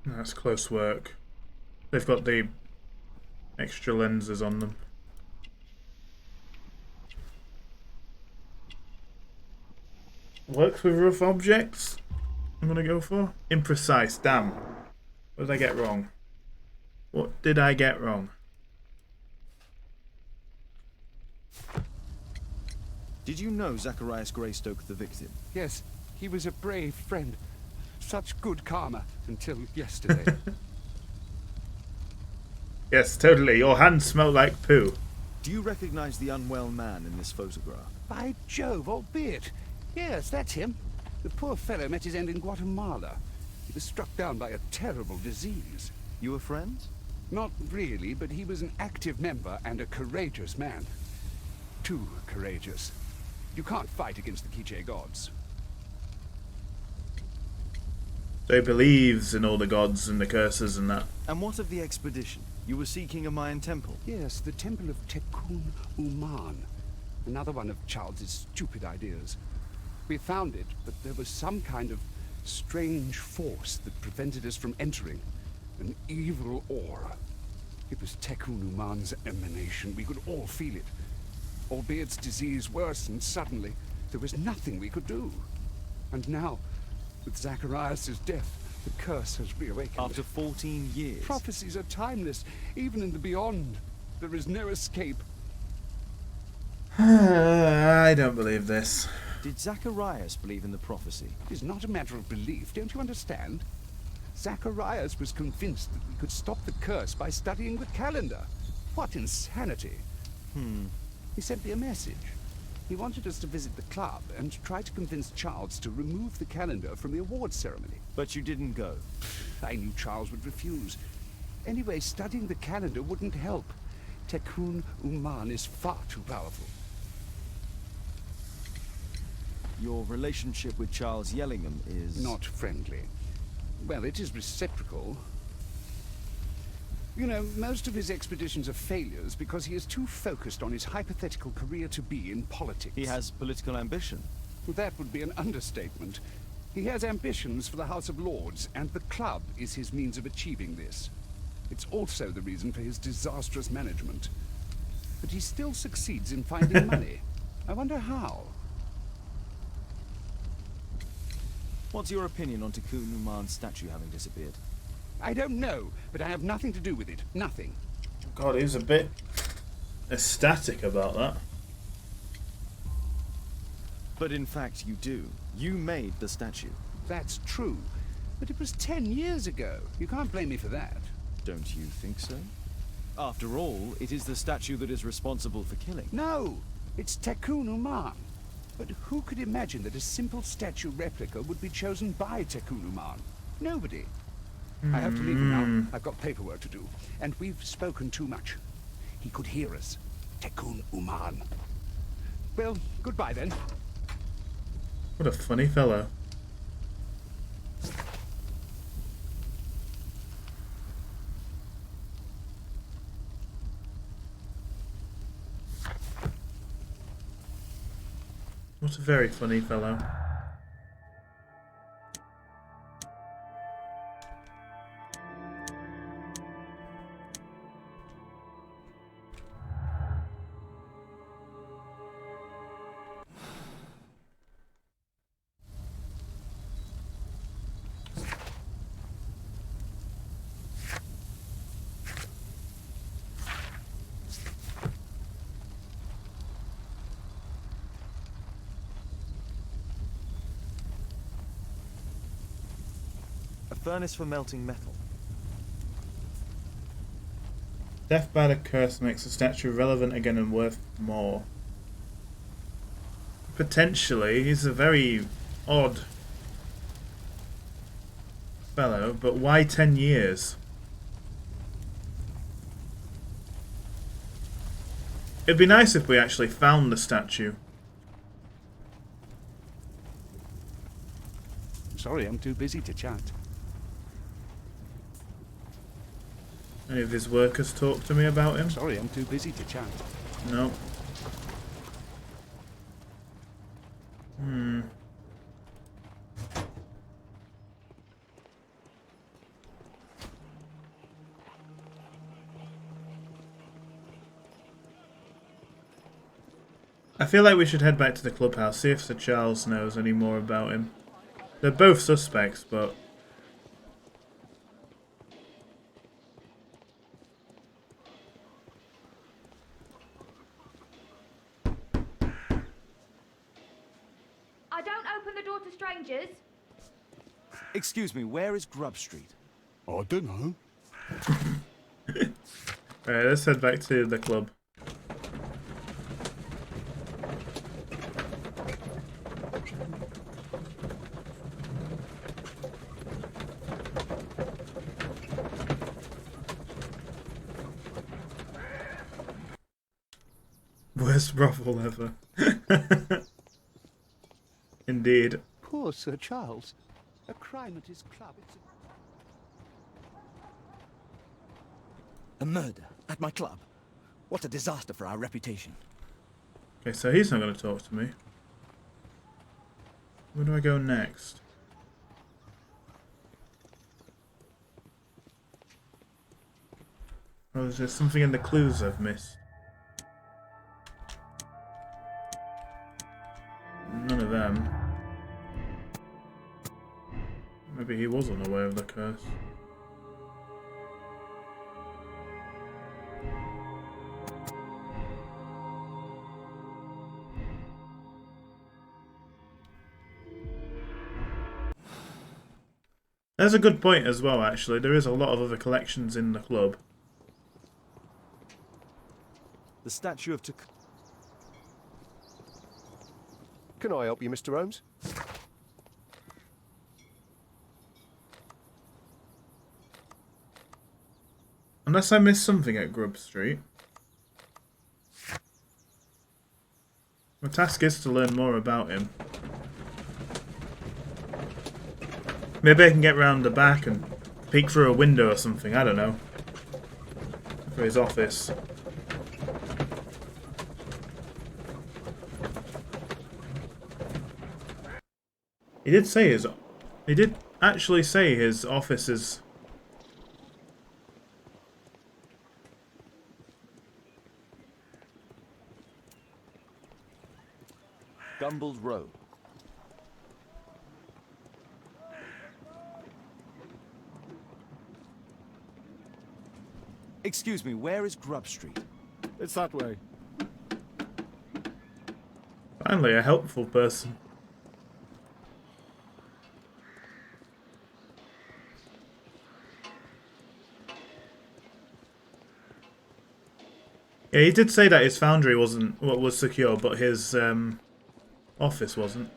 That's close work. They've got the extra lenses on them. Works with rough objects. I'm gonna go for imprecise. Damn. What did I get wrong? What did I get wrong? Did you know Zacharias Greystoke, the victim? Yes, he was a brave friend. Such good karma until yesterday. Yes, totally. Your hands smell like poo. Do you recognize the unwell man in this photograph? By Jove, albeit. Yes, that's him. The poor fellow met his end in Guatemala. He was struck down by a terrible disease. You were friends? Not really, but he was an active member and a courageous man. Too courageous. You can't fight against the Quiche gods. So he believes in all the gods and the curses and that. And what of the expedition? You were seeking a Mayan temple? Yes, the temple of Tekun Uman. Another one of Charles's stupid ideas. We found it, but there was some kind of strange force that prevented us from entering. An evil aura. It was Tekun Uman's emanation. We could all feel it. Albeit its disease worsened suddenly, there was nothing we could do. And now, with Zacharias' death, the curse has reawakened. After 14 years? Prophecies are timeless, even in the beyond. There is no escape. I don't believe this. Did Zacharias believe in the prophecy? It is not a matter of belief, don't you understand? Zacharias was convinced that we could stop the curse by studying the calendar. What insanity! He sent me a message. He wanted us to visit the club and try to convince Charles to remove the calendar from the awards ceremony. But you didn't go. I knew Charles would refuse. Anyway, studying the calendar wouldn't help. Tekun Uman is far too powerful. Your relationship with Charles Yellingham is... Not friendly. Well, it is reciprocal. You know, most of his expeditions are failures because he is too focused on his hypothetical career to be in politics. He has political ambition. That would be an understatement. He has ambitions for the House of Lords, and the club is his means of achieving this. It's also the reason for his disastrous management. But he still succeeds in finding money. I wonder how. What's your opinion on Tekun Uman's statue having disappeared? I don't know, but I have nothing to do with it. Nothing. God, he was a bit ecstatic about that. But in fact, you do. You made the statue. That's true. But it was 10 years ago. You can't blame me for that. Don't you think so? After all, it is the statue that is responsible for killing. No! It's Tekun Uman. But who could imagine that a simple statue replica would be chosen by Tekun Uman? Nobody. I have to leave you now. I've got paperwork to do. And we've spoken too much. He could hear us. Tekun Uman. Well, goodbye then. What a funny fellow. What a very funny fellow. A furnace for melting metal. Death by the curse makes the statue relevant again and worth more. Potentially, he's a very odd fellow, but why 10 years? It'd be nice if we actually found the statue. Sorry, I'm too busy to chat. Any of his workers talk to me about him? Sorry, I'm too busy to chat. No. I feel like we should head back to the clubhouse, see if Sir Charles knows any more about him. They're both suspects, but... I don't open the door to strangers. Excuse me, where is Grub Street? I don't know. Alright, let's head back to the club. Worst brothel ever. Indeed. Poor Sir Charles. A crime at his club. It's A murder at my club. What a disaster for our reputation. Okay, so he's not going to talk to me. Where do I go next? Oh, is there something in the clues I've missed? None of them. Maybe he was unaware of the curse. That's a good point as well, actually. There is a lot of other collections in the club. The statue of Can I help you, Mr. Holmes? Unless I missed something at Grub Street. My task is to learn more about him. Maybe I can get round the back and peek through a window or something, I don't know. For his office. He did actually say his office is... Gumble's Row. Excuse me, where is Grub Street? It's that way. Finally, a helpful person. Yeah, he did say that his foundry wasn't what was secure, but his office wasn't.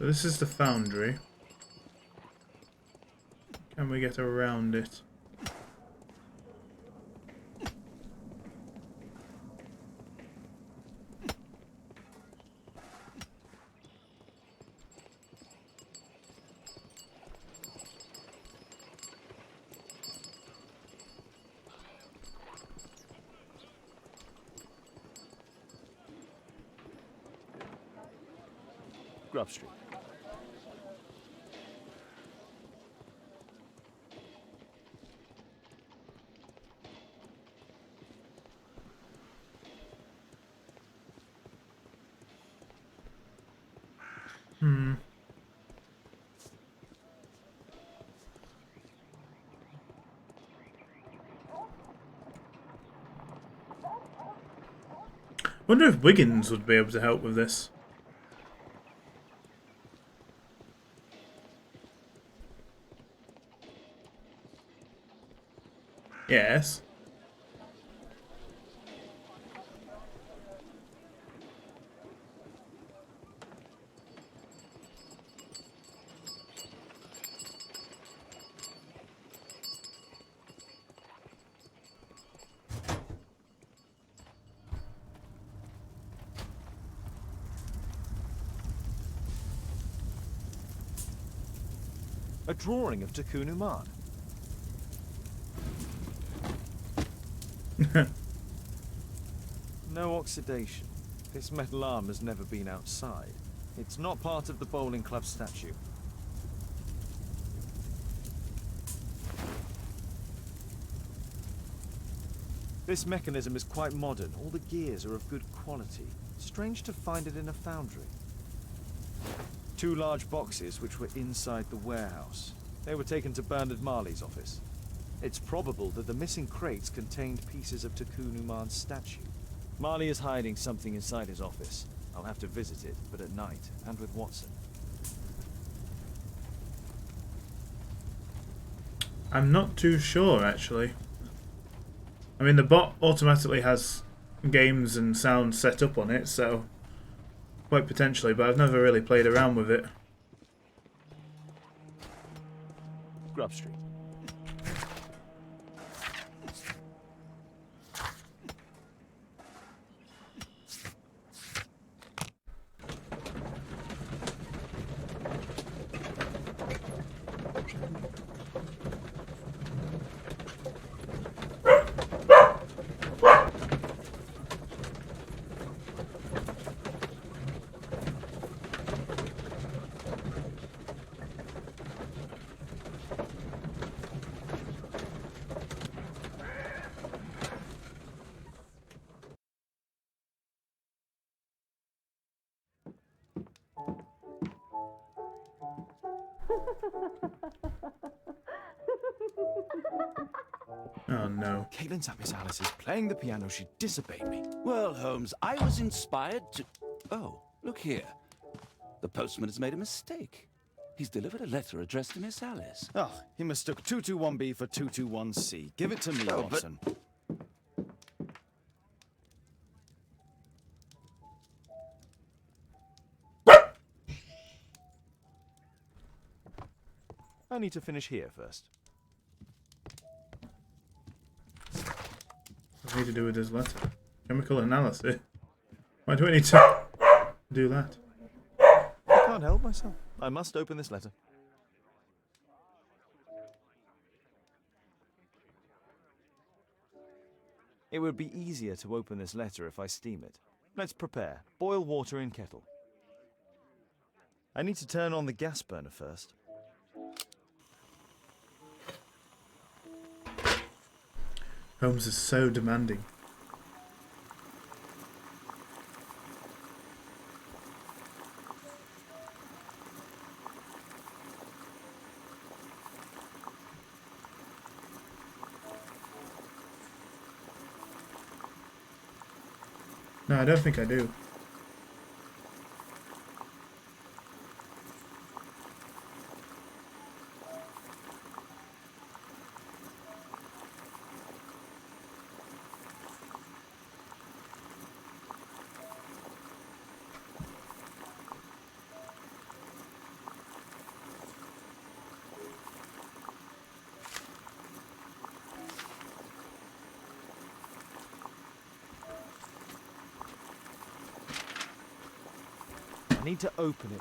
So this is the foundry. Can we get around it? Grub Street. Wonder if Wiggins would be able to help with this. Yes. A drawing of Takunu Man. No oxidation. This metal arm has never been outside. It's not part of the bowling club statue. This mechanism is quite modern. All the gears are of good quality. Strange to find it in a foundry. 2 large boxes which were inside the warehouse. They were taken to Bernard Marley's office. It's probable that the missing crates contained pieces of Takunu Man's statue. Marley is hiding something inside his office. I'll have to visit it, but at night, and with Watson. I'm not too sure, actually. I mean, the bot automatically has games and sounds set up on it, so quite potentially, but I've never really played around with it. Grub Street. Oh no. Caitlin's at Miss Alice's playing the piano. She disobeyed me. Well, Holmes, I was inspired to... Oh, look here. The postman has made a mistake. He's delivered a letter addressed to Miss Alice. Oh, he mistook 221B for 221C. Give it to me, Oh, but- Watson. I need to finish here first. What do I need to do with this letter? Chemical analysis? Why do I need to do that? I can't help myself. I must open this letter. It would be easier to open this letter if I steam it. Let's prepare. Boil water in kettle. I need to turn on the gas burner first. Holmes is so demanding. No, I don't think I do. I need to open it.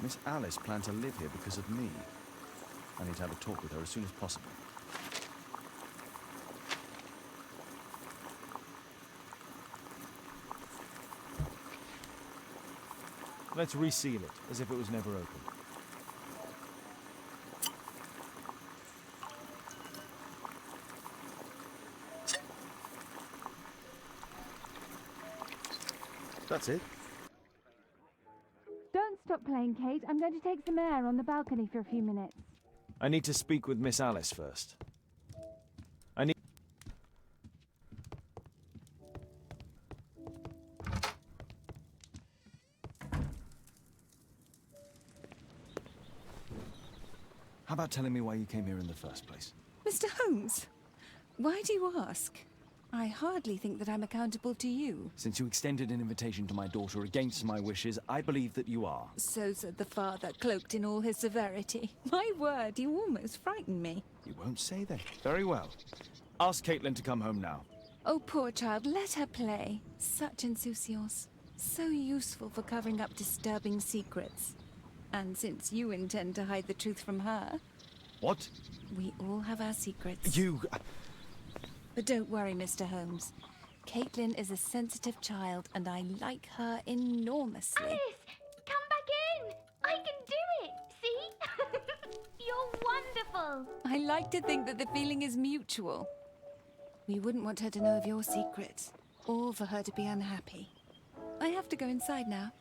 Miss Alice planned to live here because of me. I need to have a talk with her as soon as possible. Let's reseal it, as if it was never open. That's it. Don't stop playing, Kate. I'm going to take some air on the balcony for a few minutes. I need to speak with Miss Alice first. How about telling me why you came here in the first place? Mr. Holmes, why do you ask? I hardly think that I'm accountable to you. Since you extended an invitation to my daughter against my wishes, I believe that you are. So said the father, cloaked in all his severity. My word, you almost frightened me. You won't say that. Very well. Ask Caitlin to come home now. Oh, poor child, let her play. Such insouciance. So useful for covering up disturbing secrets. And since you intend to hide the truth from her... What? We all have our secrets. You... But don't worry, Mr. Holmes. Caitlin is a sensitive child, and I like her enormously. Alice, come back in. I can do it. See? You're wonderful. I like to think that the feeling is mutual. We wouldn't want her to know of your secrets, or for her to be unhappy. I have to go inside now.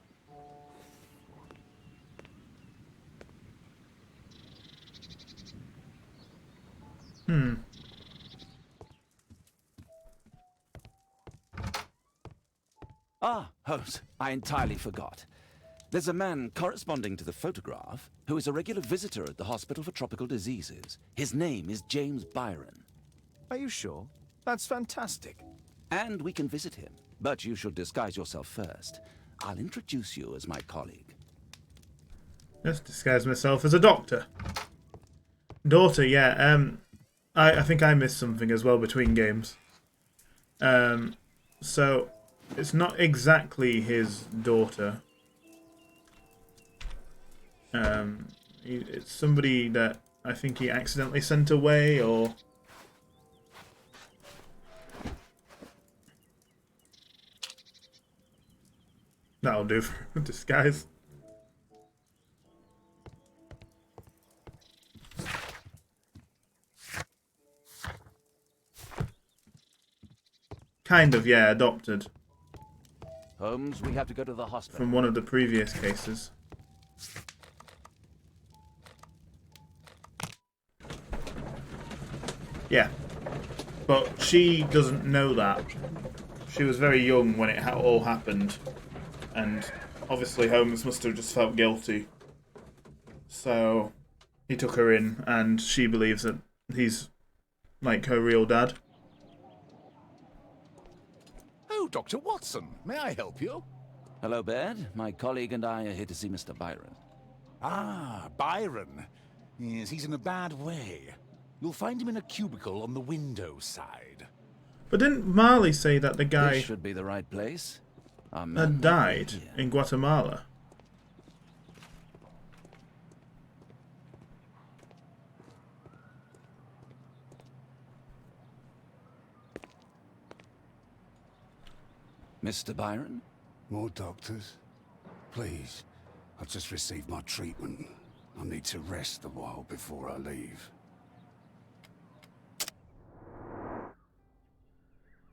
Ah, Holmes, I entirely forgot. There's a man corresponding to the photograph who is a regular visitor at the Hospital for Tropical Diseases. His name is James Byron. Are you sure? That's fantastic. And we can visit him, but you should disguise yourself first. I'll introduce you as my colleague. Let's disguise myself as a doctor. Daughter, yeah. I think I missed something as well between games. So it's not exactly his daughter. It's somebody that I think he accidentally sent away, or... That'll do for disguise. Kind of, yeah, adopted. Holmes, we have to go to the hospital. From one of the previous cases. Yeah. But she doesn't know that. She was very young when it all happened. And obviously Holmes must have just felt guilty. So he took her in, and she believes that he's like her real dad. Oh, Dr. Watson, may I help you? Hello, Baird. My colleague and I are here to see Mr. Byron. Ah, Byron. Yes, he's in a bad way. You'll find him in a cubicle on the window side. But didn't Marley say that the guy This should be the right place. had died in Guatemala? Mr. Byron? More doctors? Please. I've just received my treatment. I need to rest a while before I leave.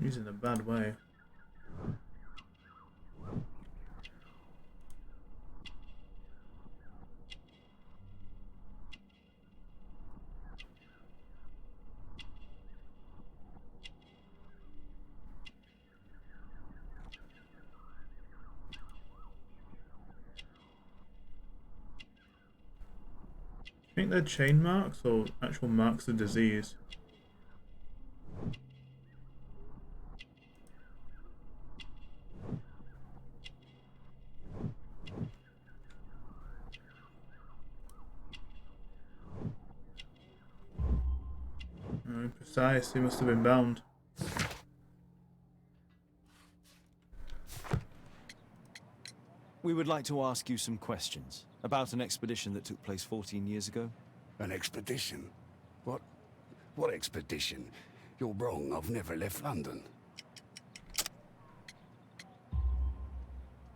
He's in a bad way. I think they're chain marks or actual marks of disease. Precise, he must have been bound. We would like to ask you some questions about an expedition that took place 14 years ago. An expedition? What expedition? You're wrong, I've never left London.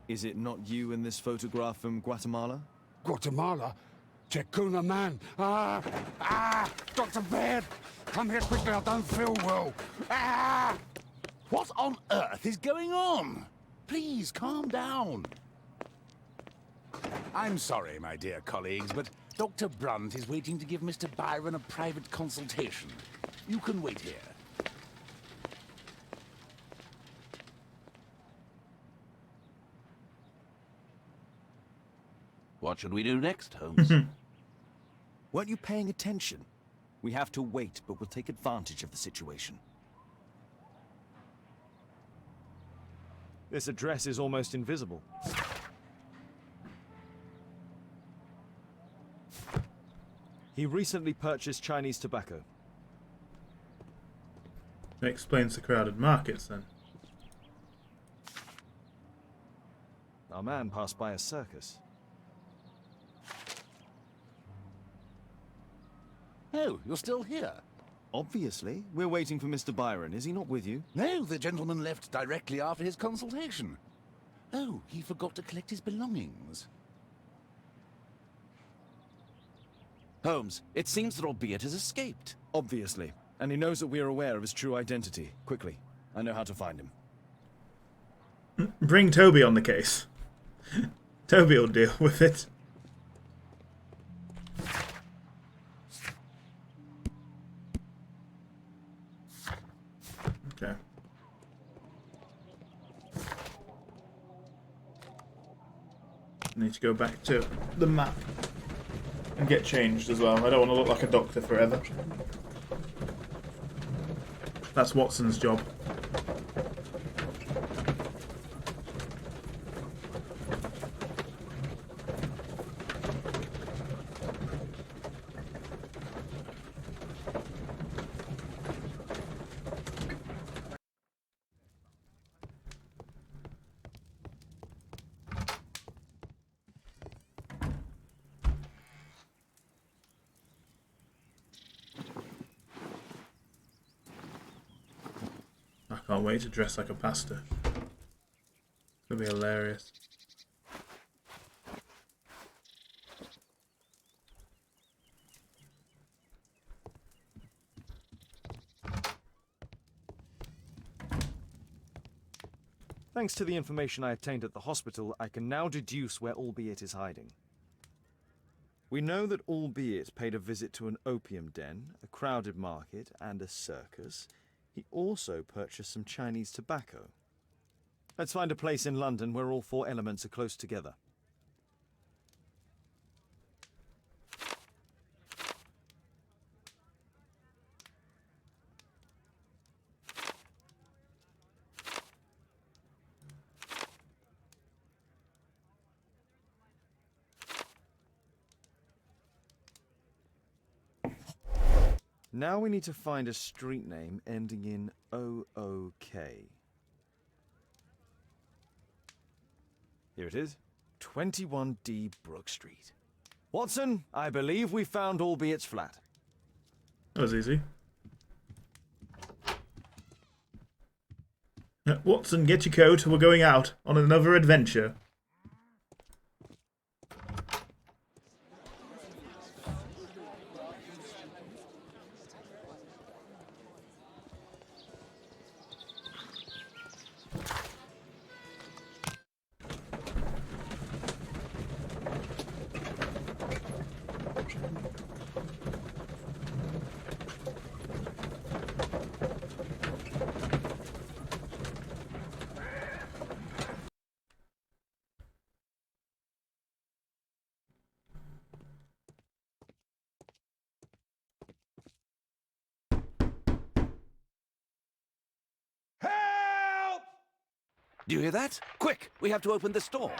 Is it not you in this photograph from Guatemala? Guatemala? Checuna, man! Dr. Baird! Come here quickly, I don't feel well! What on earth is going on? Please, calm down. I'm sorry, my dear colleagues, but Dr. Brunt is waiting to give Mr. Byron a private consultation. You can wait here. What should we do next, Holmes? Weren't you paying attention? We have to wait, but we'll take advantage of the situation. This address is almost invisible. He recently purchased Chinese tobacco. That explains the crowded markets then. Our man passed by a circus. Oh, you're still here? Obviously. We're waiting for Mr. Byron. Is he not with you? No, the gentleman left directly after his consultation. Oh, he forgot to collect his belongings. Holmes, it seems that Albeit has escaped. Obviously. And he knows that we are aware of his true identity. Quickly. I know how to find him. Bring Toby on the case. Toby will deal with it. Okay. Need to go back to the map and get changed as well. I don't want to look like a doctor forever. That's Watson's job. I can't wait to dress like a pastor. It's gonna be hilarious. Thanks to the information I obtained at the hospital, I can now deduce where Albeit is hiding. We know that Albeit paid a visit to an opium den, a crowded market, and a circus. He also purchased some Chinese tobacco. Let's find a place in London where all four elements are close together. Now we need to find a street name ending in OOK. Here it is. 21D Brook Street. Watson, I believe we found Albeit's flat. That was easy. Watson, get your coat. We're going out on another adventure. Do you hear that? Quick, we have to open this door.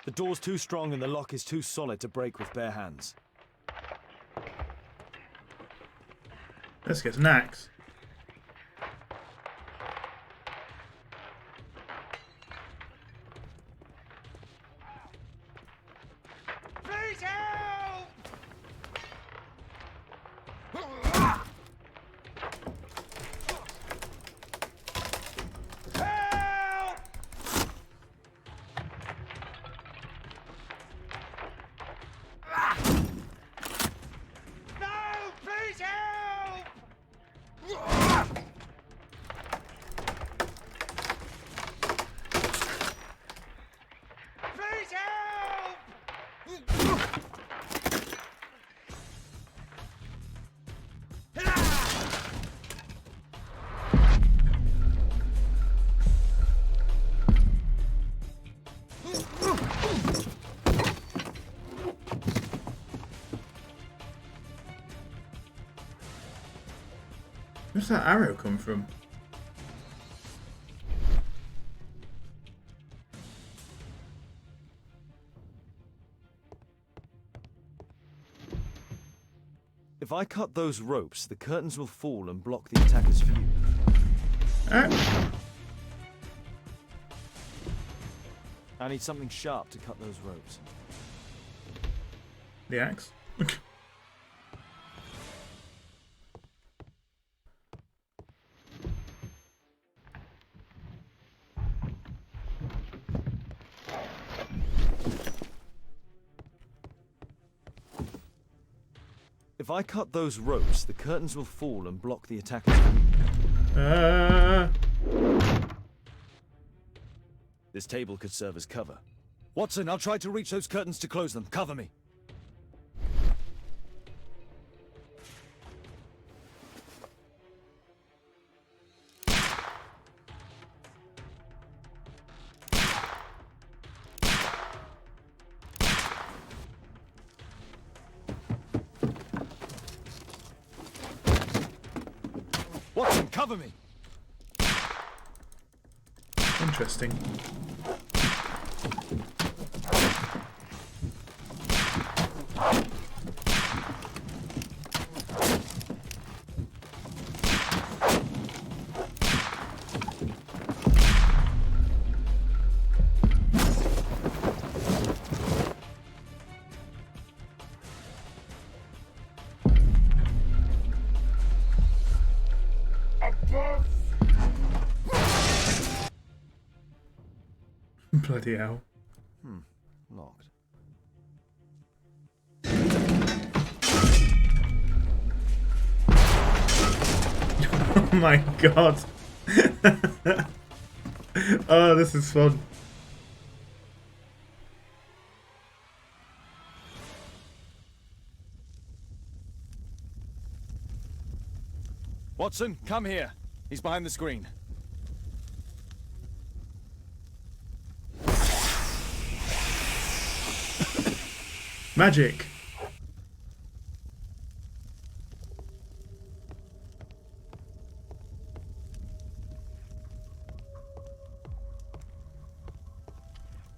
The door's too strong and the lock is too solid to break with bare hands. Let's get an axe. Please help! Where's that arrow come from? If I cut those ropes, the curtains will fall and block the attacker's view. I need something sharp to cut those ropes. The axe? If I cut those ropes, the curtains will fall and block the attacker's view. This table could serve as cover. Watson, I'll try to reach those curtains to close them. Cover me. Watson, cover me! Interesting. Bloody hell. Locked. Oh my god. Oh, this is fun. Watson, come here. He's behind the screen. Magic.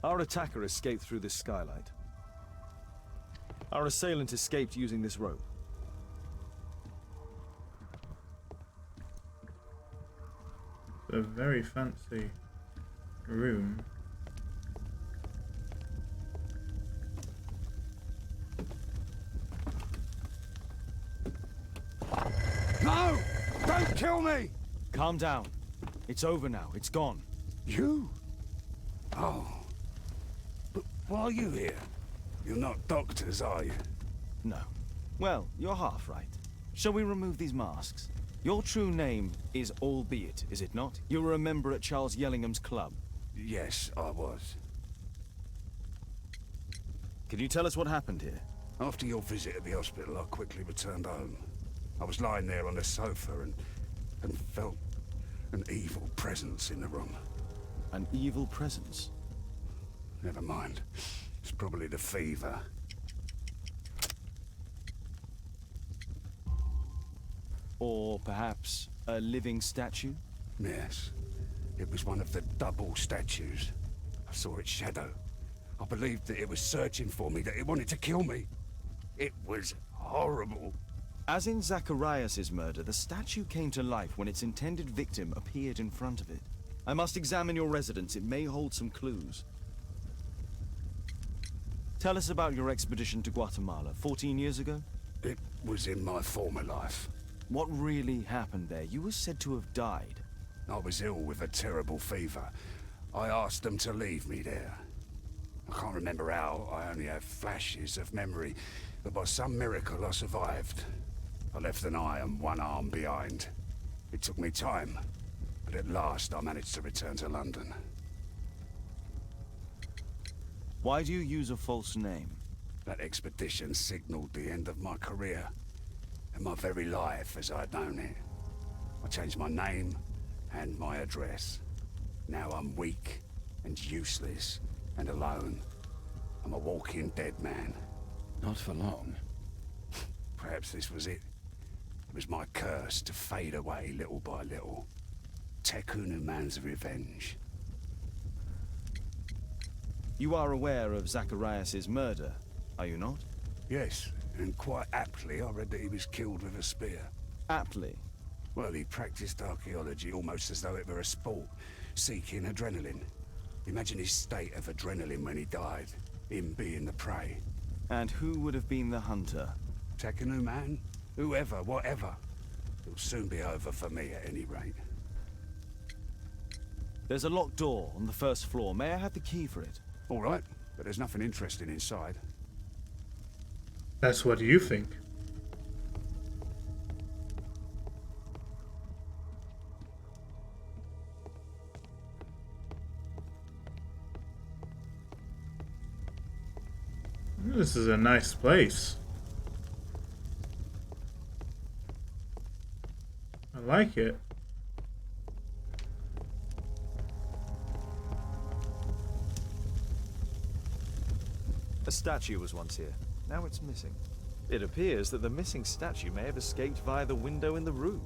Our attacker escaped through this skylight. Our assailant escaped using this rope. A very fancy room. No! Don't kill me! Calm down. It's over now. It's gone. You? Oh. But why are you here? You're not doctors, are you? No. Well, you're half right. Shall we remove these masks? Your true name is Albeit, is it not? You were a member at Charles Yellingham's club. Yes, I was. Can you tell us what happened here? After your visit at the hospital, I quickly returned home. I was lying there on the sofa and felt an evil presence in the room. An evil presence? Never mind. It's probably the fever. Or perhaps a living statue? Yes. It was one of the double statues. I saw its shadow. I believed that it was searching for me, that it wanted to kill me. It was horrible. As in Zacharias' murder, the statue came to life when its intended victim appeared in front of it. I must examine your residence. It may hold some clues. Tell us about your expedition to Guatemala 14 years ago? It was in my former life. What really happened there? You were said to have died. I was ill with a terrible fever. I asked them to leave me there. I can't remember how. I only have flashes of memory. But by some miracle, I survived. I left an eye and one arm behind. It took me time. But at last, I managed to return to London. Why do you use a false name? That expedition signaled the end of my career. And my very life as I'd known it. I changed my name and my address. Now I'm weak and useless and alone. I'm a walking dead man. Not for long. Perhaps this was it. It was my curse to fade away little by little. Tekunu man's revenge. You are aware of Zacharias' murder, are you not? Yes, and quite aptly I read that he was killed with a spear. Aptly? Well, he practiced archaeology almost as though it were a sport, seeking adrenaline. Imagine his state of adrenaline when he died, him being the prey. And who would have been the hunter? Tekunu man? Whoever, whatever. It'll soon be over for me at any rate. There's a locked door on the first floor. May I have the key for it? All right, but there's nothing interesting inside. That's what you think. This is a nice place. I like it. A statue was once here. Now it's missing. It appears that the missing statue may have escaped via the window in the roof.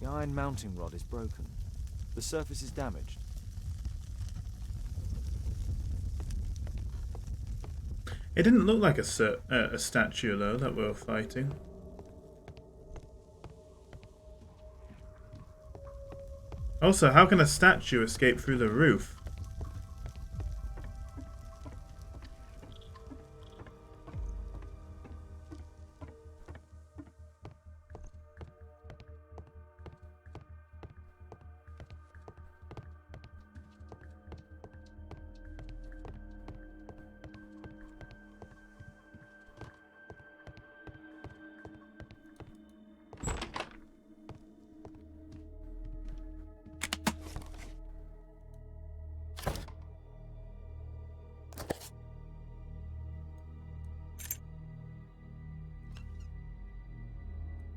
The iron mounting rod is broken. The surface is damaged. It didn't look like a statue though that we were fighting. Also, how can a statue escape through the roof?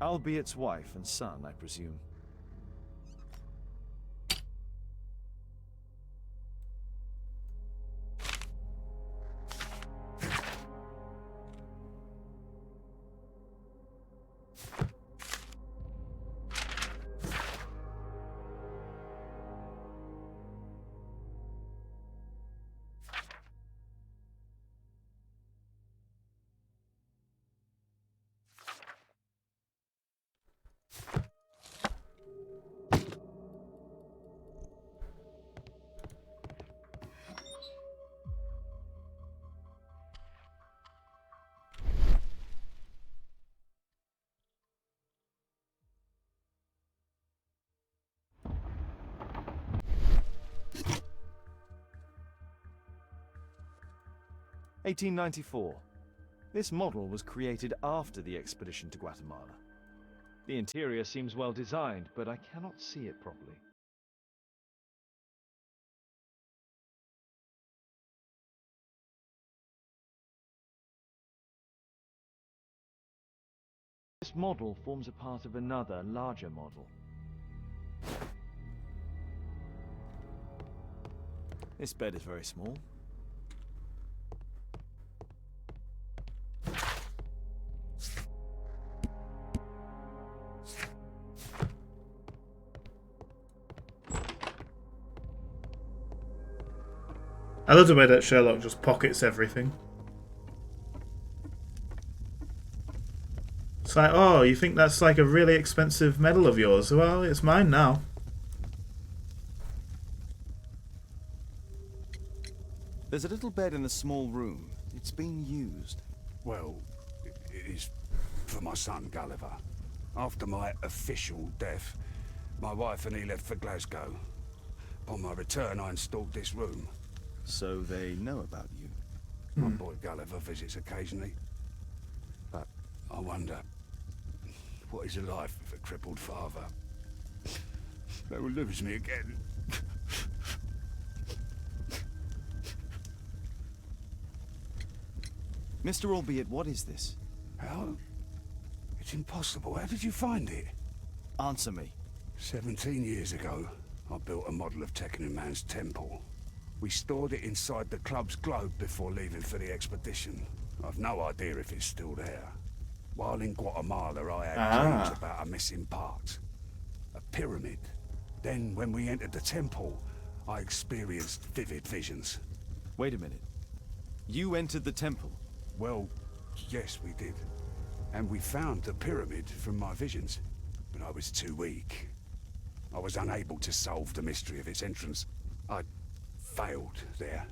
Albeit wife and son, I presume. (1894). This model was created after the expedition to Guatemala. The interior seems well designed, but I cannot see it properly. This model forms a part of another, larger model. This bed is very small. I love the way that Sherlock just pockets everything. It's like, oh, you think that's like a really expensive medal of yours? Well, it's mine now. There's a little bed in a small room. It's been used. Well, it is for my son Gulliver. After my official death, my wife and he left for Glasgow. Upon my return, I installed this room. So they know about you? My boy Gulliver visits occasionally. But I wonder, what is a life with a crippled father? They will lose me again. Mr. Albeit, what is this? How? It's impossible. How did you find it? Answer me. 17 years ago, I built a model of Tekkening Man's temple. We stored it inside the club's globe before leaving for the expedition. I've no idea if it's still there. While in Guatemala, I had dreams about a missing part. A pyramid. Then, when we entered the temple, I experienced vivid visions. Wait a minute. You entered the temple? Well, yes, we did. And we found the pyramid from my visions. But I was too weak. I was unable to solve the mystery of its entrance. I failed there.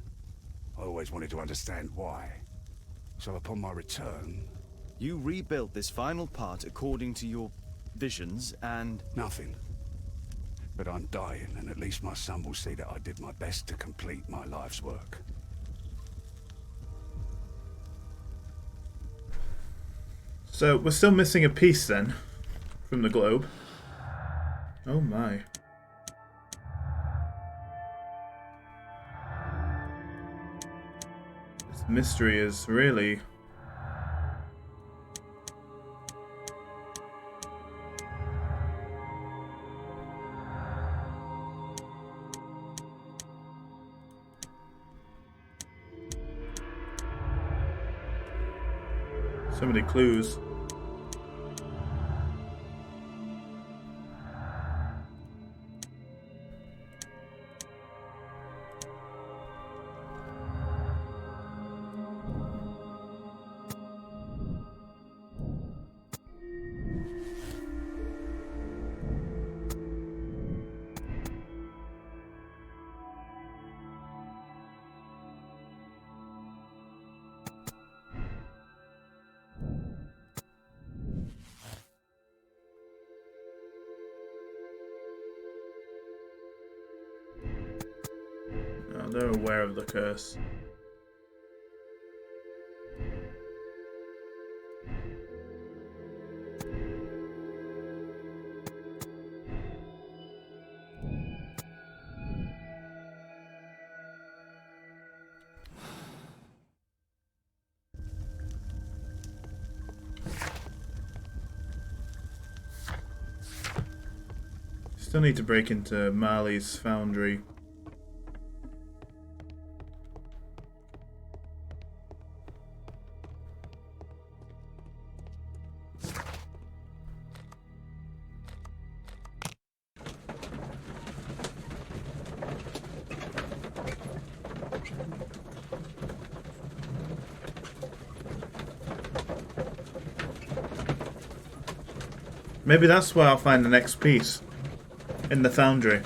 I always wanted to understand why. So upon my return... You rebuilt this final part according to your visions and... Nothing. But I'm dying, and at least my son will see that I did my best to complete my life's work. So, we're still missing a piece then, from the globe. Oh my. This mystery is really... so many clues. They're aware of the curse. Still need to break into Marley's foundry. Maybe that's where I'll find the next piece. In the foundry.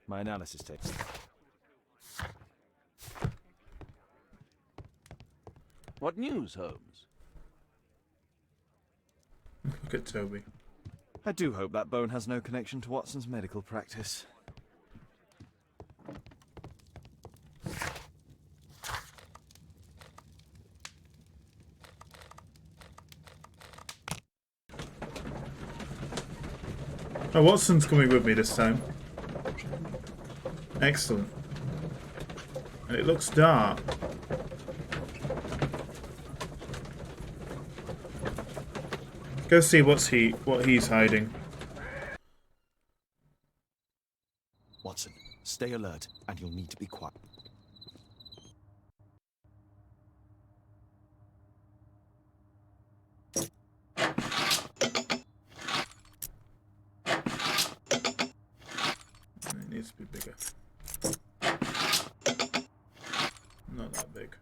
My analysis text. What news, Holmes? Look at Toby. I do hope that bone has no connection to Watson's medical practice. Oh, Watson's coming with me this time. Excellent. And it looks dark. Go see what he's hiding. Watson, stay alert, and you'll need to be quiet. be bigger. Not that big.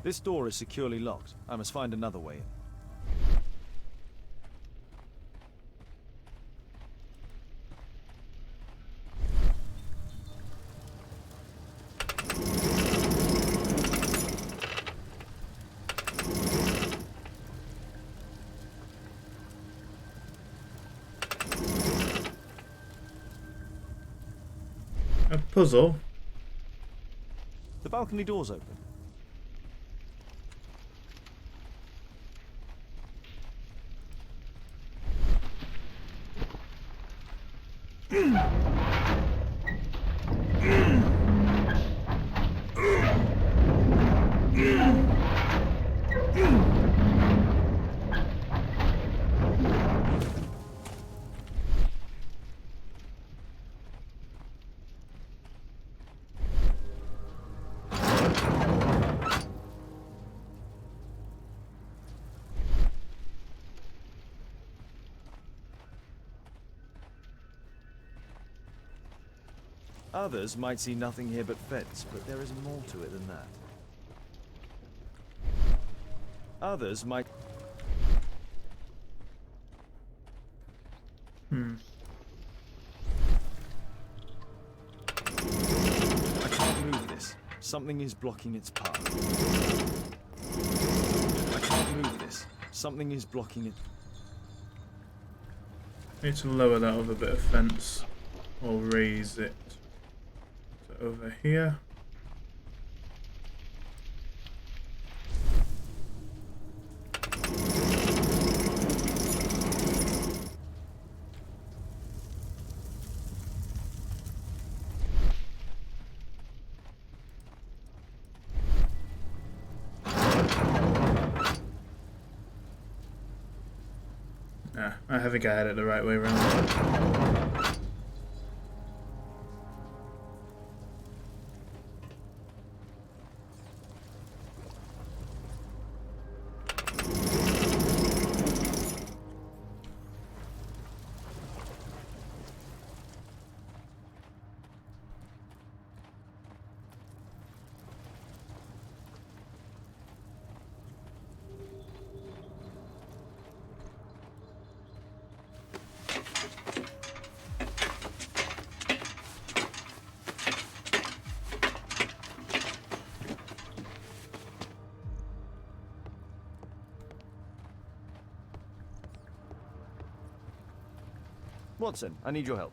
This door is securely locked. I must find another way in. A puzzle? The balcony door's open. Others might see nothing here but fence, but there is more to it than that. Others might... I can't move this. Something is blocking its path. I can't move this. Something is blocking it. Need to lower that other bit of fence or raise it to over here. I think I had it the right way around. Watson, I need your help.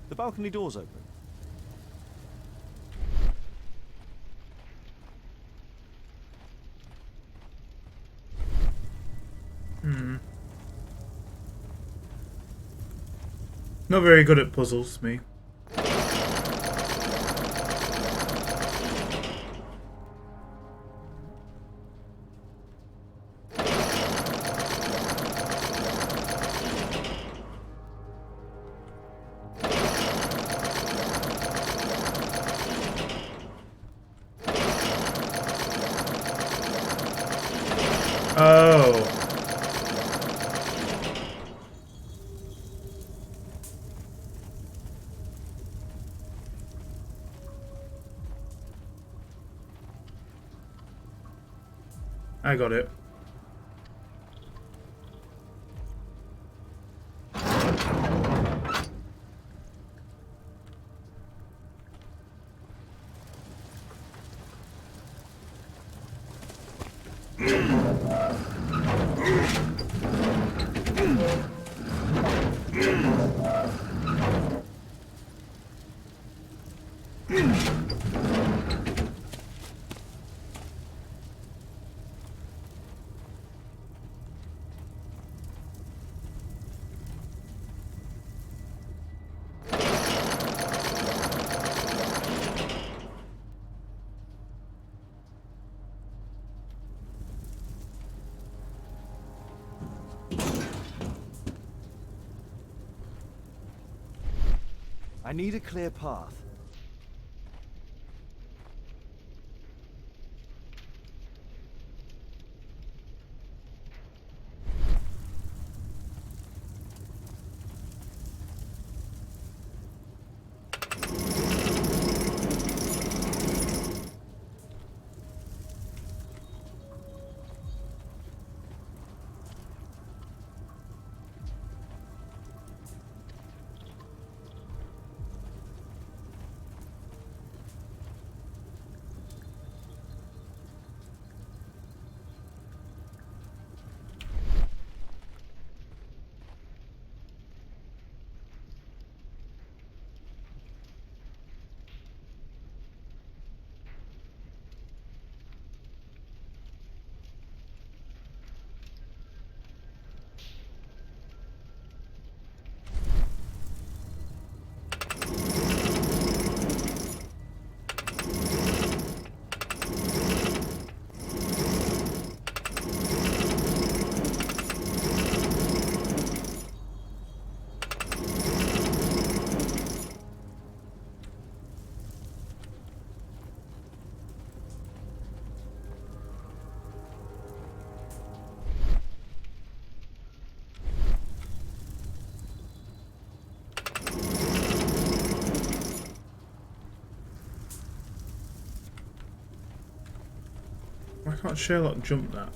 The balcony door's open. Not very good at puzzles, me. Oh. I got it. I need a clear path. Why can't Sherlock jump that?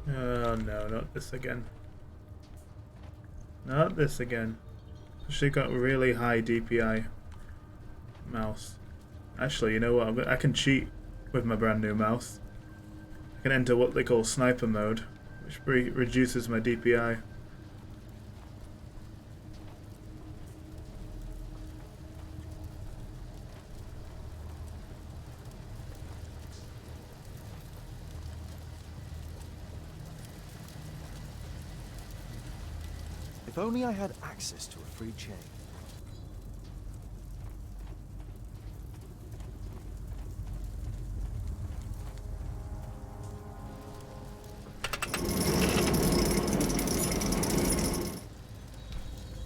Oh no, not this again. Not this again. She got really high DPI mouse. Actually, you know what? I can cheat with my brand new mouse. I can enter what they call sniper mode, which reduces my DPI. If only I had access to a free chain.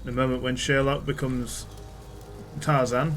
The moment when Sherlock becomes Tarzan.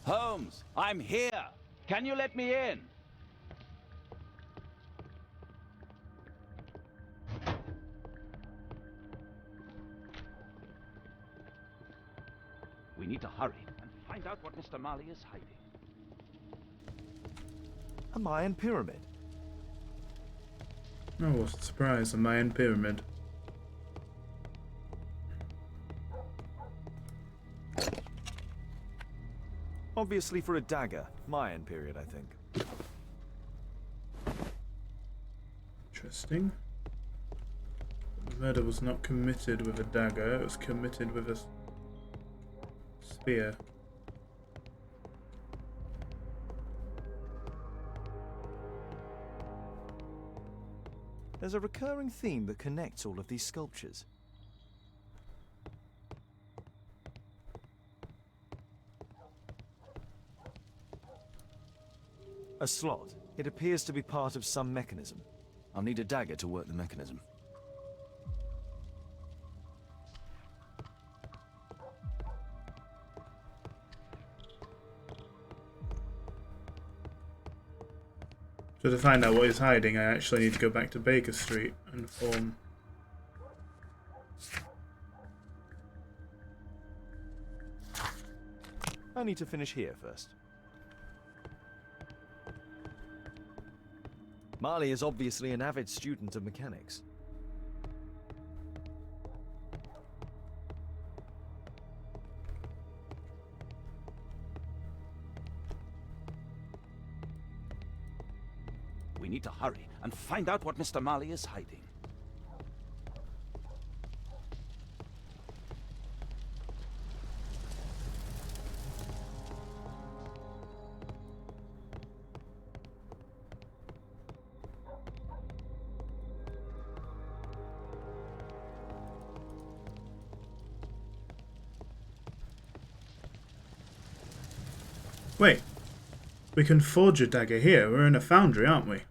Holmes, I'm here. Can you let me in? We need to hurry and find out what Mr. Marley is hiding. A Mayan pyramid. Oh, what a surprise, a Mayan pyramid. Obviously for a dagger. Mayan period, I think. Interesting. The murder was not committed with a dagger, it was committed with a spear. There's a recurring theme that connects all of these sculptures. A slot. It appears to be part of some mechanism. I'll need a dagger to work the mechanism. So to find out what he's hiding, I actually need to go back to Baker Street and form. I need to finish here first. Marley is obviously an avid student of mechanics. We need to hurry and find out what Mr. Marley is hiding. Wait, we can forge a dagger here. We're in a foundry, aren't we?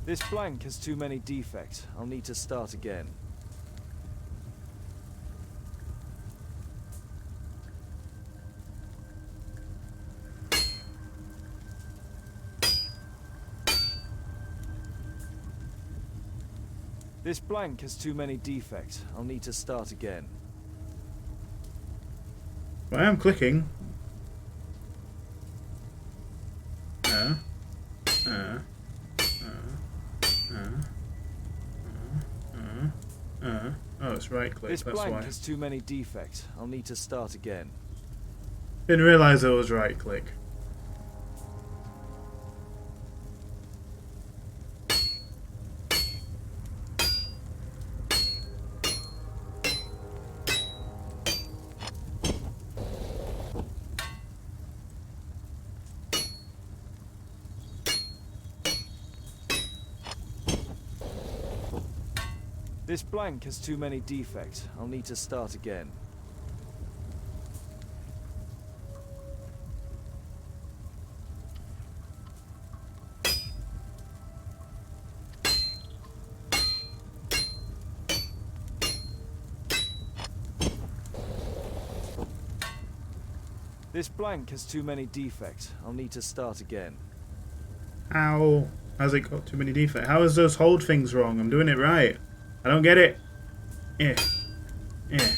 This blank has too many defects. I'll need to start again. This blank has too many defects. I'll need to start again. Well, I am clicking. Oh, it's right click. This That's blank why. has too many defects. I'll need to start again. Didn't realise it was right click. This blank has too many defects. I'll need to start again. This blank has too many defects. I'll need to start again. How has it got too many defects? How is those hold things wrong? I'm doing it right. I don't get it. Eh. Eh.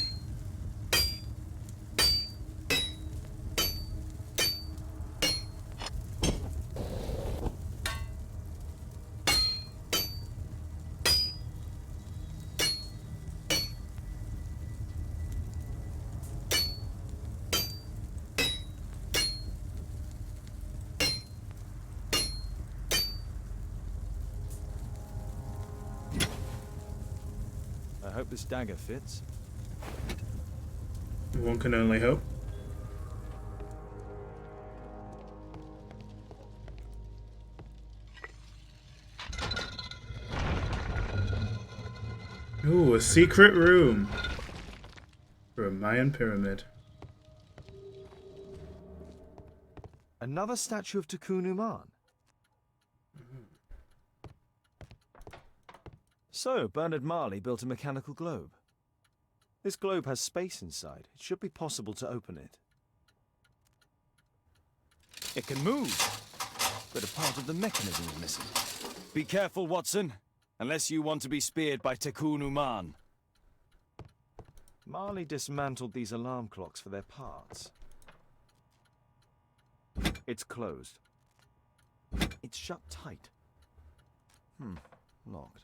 I hope this dagger fits. One can only hope. Ooh, a secret room for a Mayan pyramid. Another statue of Tikkun Uman. So, Bernard Marley built a mechanical globe. This globe has space inside. It should be possible to open it. It can move, but a part of the mechanism is missing. Be careful, Watson, unless you want to be speared by Tikkun Uman. Marley dismantled these alarm clocks for their parts. It's closed. It's shut tight. Locked.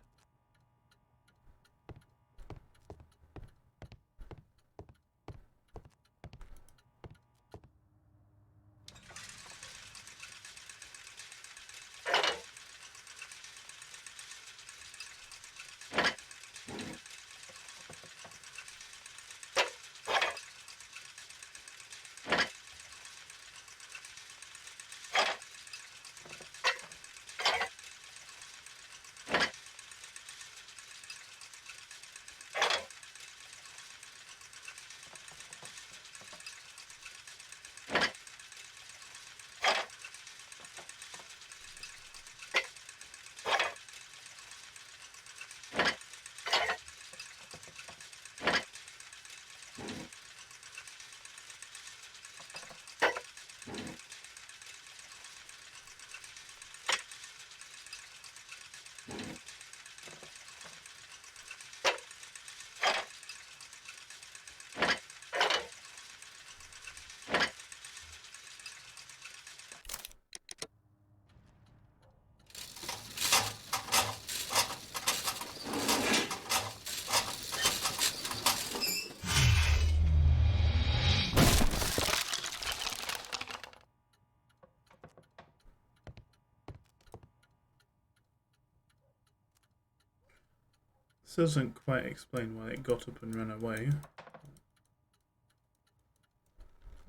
This doesn't quite explain why it got up and ran away.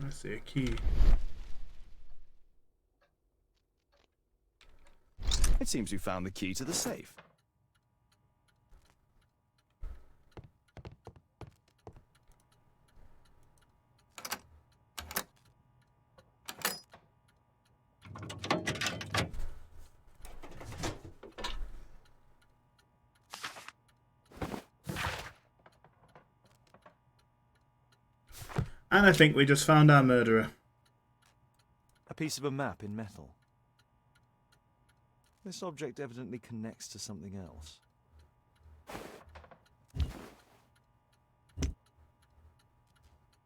I see a key. It seems you found the key to the safe. And I think we just found our murderer. A piece of a map in metal. This object evidently connects to something else.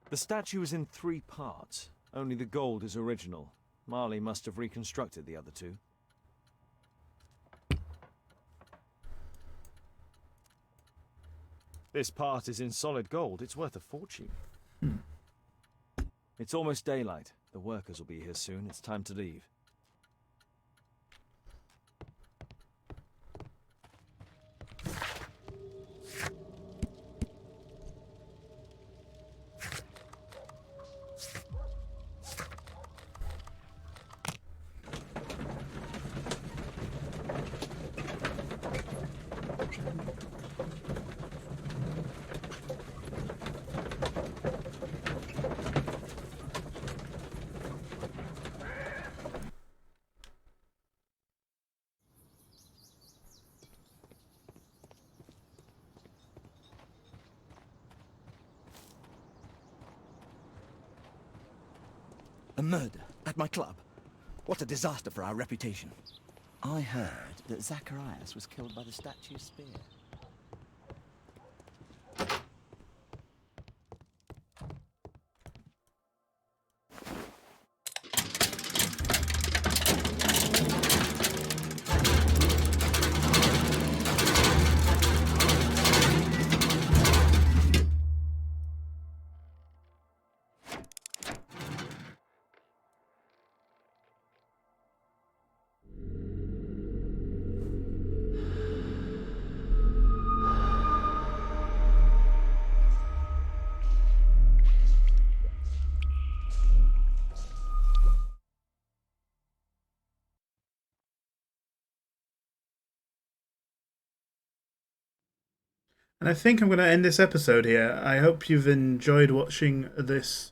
The statue is in 3 parts. Only the gold is original. Marley must have reconstructed the other 2. This part is in solid gold. It's worth a fortune. It's almost daylight. The workers will be here soon. It's time to leave. A murder at my club. What a disaster for our reputation. I heard that Zacharias was killed by the statue's spear. And I think I'm going to end this episode here. I hope you've enjoyed watching this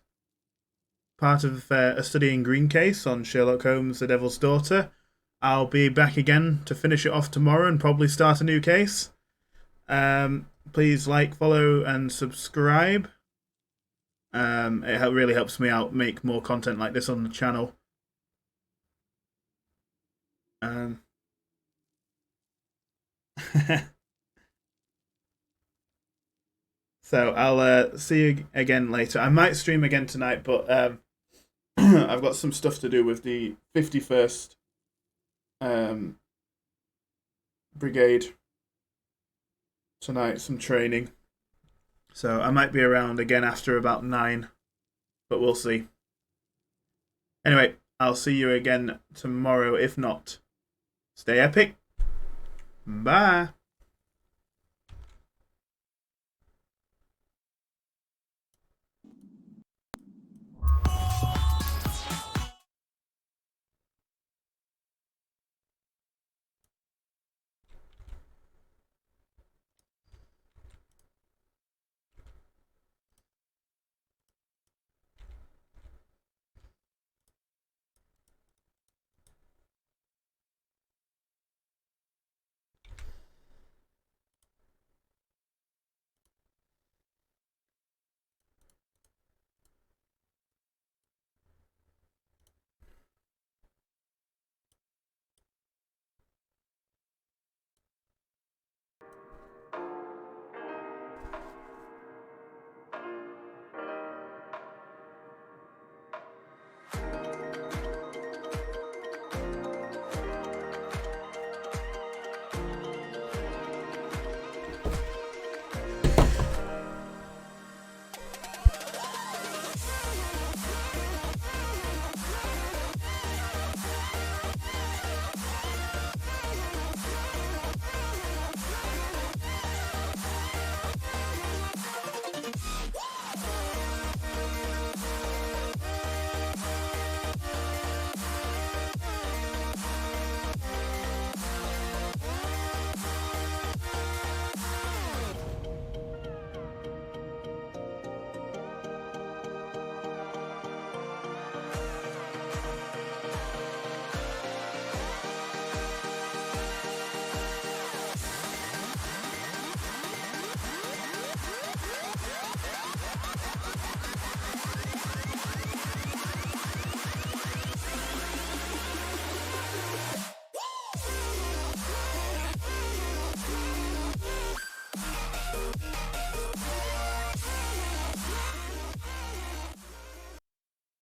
part of a study in green case on Sherlock Holmes, The Devil's Daughter. I'll be back again to finish it off tomorrow and probably start a new case. Please like, follow, and subscribe. It really helps me out make more content like this on the channel. So I'll see you again later. I might stream again tonight, but I've got some stuff to do with the 51st Brigade tonight, some training. So I might be around again after about 9, but we'll see. Anyway, I'll see you again tomorrow. If not, stay epic. Bye.